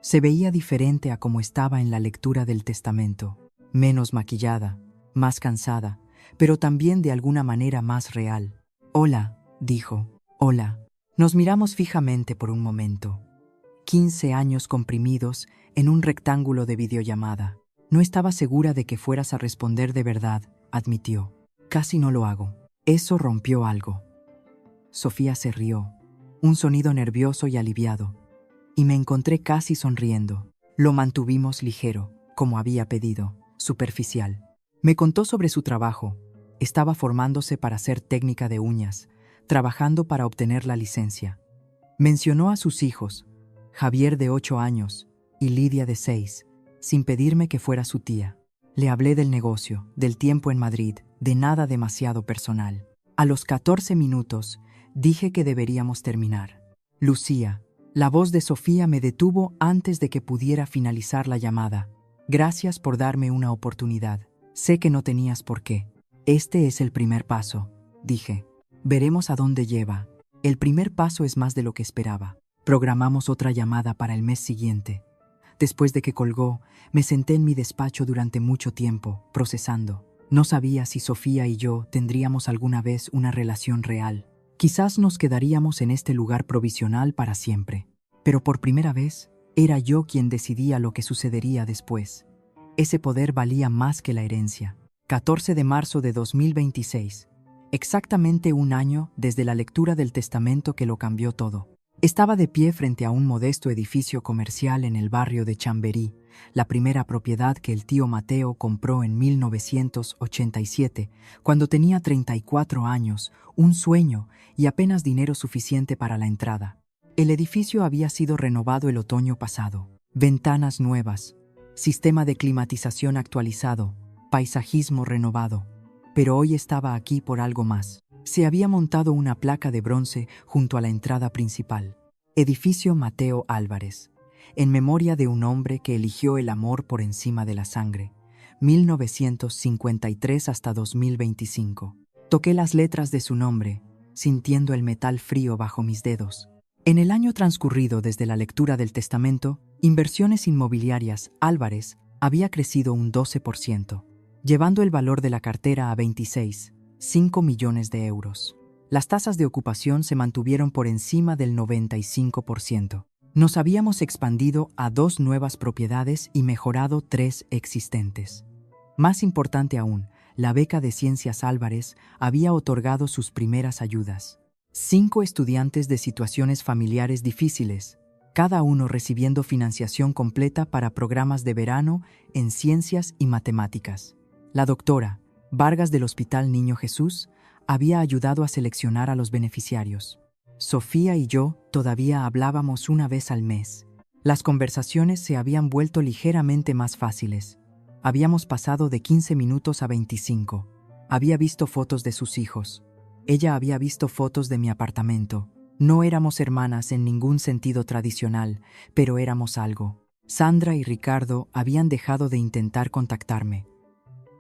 S1: Se veía diferente a como estaba en la lectura del testamento. Menos maquillada, más cansada, pero también de alguna manera más real. «Hola», dijo. «Hola». Nos miramos fijamente por un momento. 15 años comprimidos en un rectángulo de videollamada. No estaba segura de que fueras a responder de verdad, admitió. Casi no lo hago. Eso rompió algo. Sofía se rió, un sonido nervioso y aliviado, y me encontré casi sonriendo. Lo mantuvimos ligero, como había pedido, superficial. Me contó sobre su trabajo. Estaba formándose para ser técnica de uñas, trabajando para obtener la licencia. Mencionó a sus hijos, Javier de 8 años y Lidia de 6, sin pedirme que fuera su tía. Le hablé del negocio, del tiempo en Madrid, de nada demasiado personal. A los 14 minutos, dije que deberíamos terminar. Lucía, la voz de Sofía me detuvo antes de que pudiera finalizar la llamada. Gracias por darme una oportunidad. Sé que no tenías por qué. Este es el primer paso, dije. Veremos a dónde lleva. El primer paso es más de lo que esperaba. Programamos otra llamada para el mes siguiente. Después de que colgó, me senté en mi despacho durante mucho tiempo, procesando. No sabía si Sofía y yo tendríamos alguna vez una relación real. Quizás nos quedaríamos en este lugar provisional para siempre. Pero por primera vez, era yo quien decidía lo que sucedería después. Ese poder valía más que la herencia. 14 de marzo de 2026. Exactamente un año desde la lectura del testamento que lo cambió todo. Estaba de pie frente a un modesto edificio comercial en el barrio de Chamberí, la primera propiedad que el tío Mateo compró en 1987, cuando tenía 34 años, un sueño y apenas dinero suficiente para la entrada. El edificio había sido renovado el otoño pasado. Ventanas nuevas, sistema de climatización actualizado, paisajismo renovado. Pero hoy estaba aquí por algo más. Se había montado una placa de bronce junto a la entrada principal. Edificio Mateo Álvarez, en memoria de un hombre que eligió el amor por encima de la sangre. 1953 hasta 2025. Toqué las letras de su nombre, sintiendo el metal frío bajo mis dedos. En el año transcurrido desde la lectura del testamento, Inversiones Inmobiliarias Álvarez había crecido un 12%, llevando el valor de la cartera a 26,5 millones de euros. Las tasas de ocupación se mantuvieron por encima del 95%. Nos habíamos expandido a 2 nuevas propiedades y mejorado 3 existentes. Más importante aún, la beca de Ciencias Álvarez había otorgado sus primeras ayudas. 5 estudiantes de situaciones familiares difíciles, cada uno recibiendo financiación completa para programas de verano en ciencias y matemáticas. La doctora Vargas del Hospital Niño Jesús había ayudado a seleccionar a los beneficiarios. Sofía y yo todavía hablábamos una vez al mes. Las conversaciones se habían vuelto ligeramente más fáciles. Habíamos pasado de 15 minutos a 25. Había visto fotos de sus hijos. Ella había visto fotos de mi apartamento. No éramos hermanas en ningún sentido tradicional, pero éramos algo. Sandra y Ricardo habían dejado de intentar contactarme.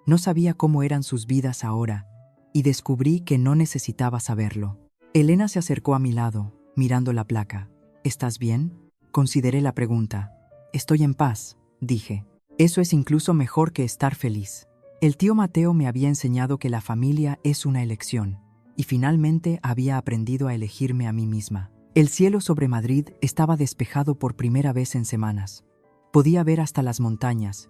S1: No sabía cómo eran sus vidas ahora, y descubrí que no necesitaba saberlo. Elena se acercó a mi lado, mirando la placa. ¿Estás bien? Consideré la pregunta. Estoy en paz, dije. Eso es incluso mejor que estar feliz. El tío Mateo me había enseñado que la familia es una elección, y finalmente había aprendido a elegirme a mí misma. El cielo sobre Madrid estaba despejado por primera vez en semanas. Podía ver hasta las montañas.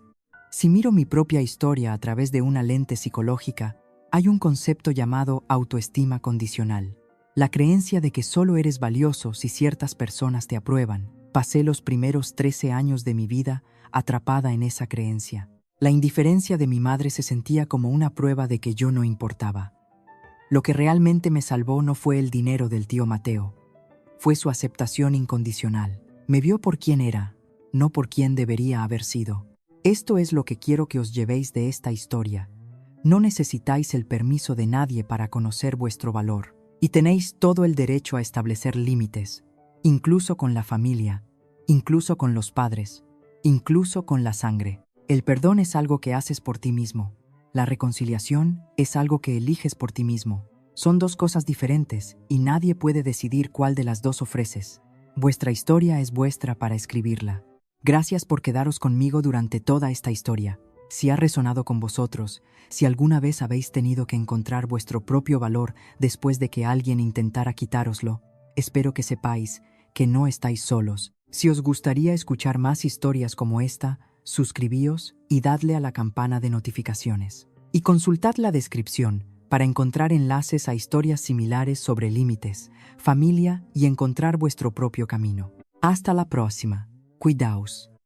S1: Si miro mi propia historia a través de una lente psicológica, hay un concepto llamado autoestima condicional. La creencia de que solo eres valioso si ciertas personas te aprueban. Pasé los primeros 13 años de mi vida atrapada en esa creencia. La indiferencia de mi madre se sentía como una prueba de que yo no importaba. Lo que realmente me salvó no fue el dinero del tío Mateo. Fue su aceptación incondicional. Me vio por quien era, no por quien debería haber sido. Esto es lo que quiero que os llevéis de esta historia. No necesitáis el permiso de nadie para conocer vuestro valor, y tenéis todo el derecho a establecer límites, incluso con la familia, incluso con los padres, incluso con la sangre. El perdón es algo que haces por ti mismo. La reconciliación es algo que eliges por ti mismo. Son 2 cosas diferentes y nadie puede decidir cuál de las 2 ofreces. Vuestra historia es vuestra para escribirla. Gracias por quedaros conmigo durante toda esta historia. Si ha resonado con vosotros, si alguna vez habéis tenido que encontrar vuestro propio valor después de que alguien intentara quitároslo, espero que sepáis que no estáis solos. Si os gustaría escuchar más historias como esta, suscribíos y dadle a la campana de notificaciones. Y consultad la descripción para encontrar enlaces a historias similares sobre límites, familia y encontrar vuestro propio camino. Hasta la próxima. Cuidaos.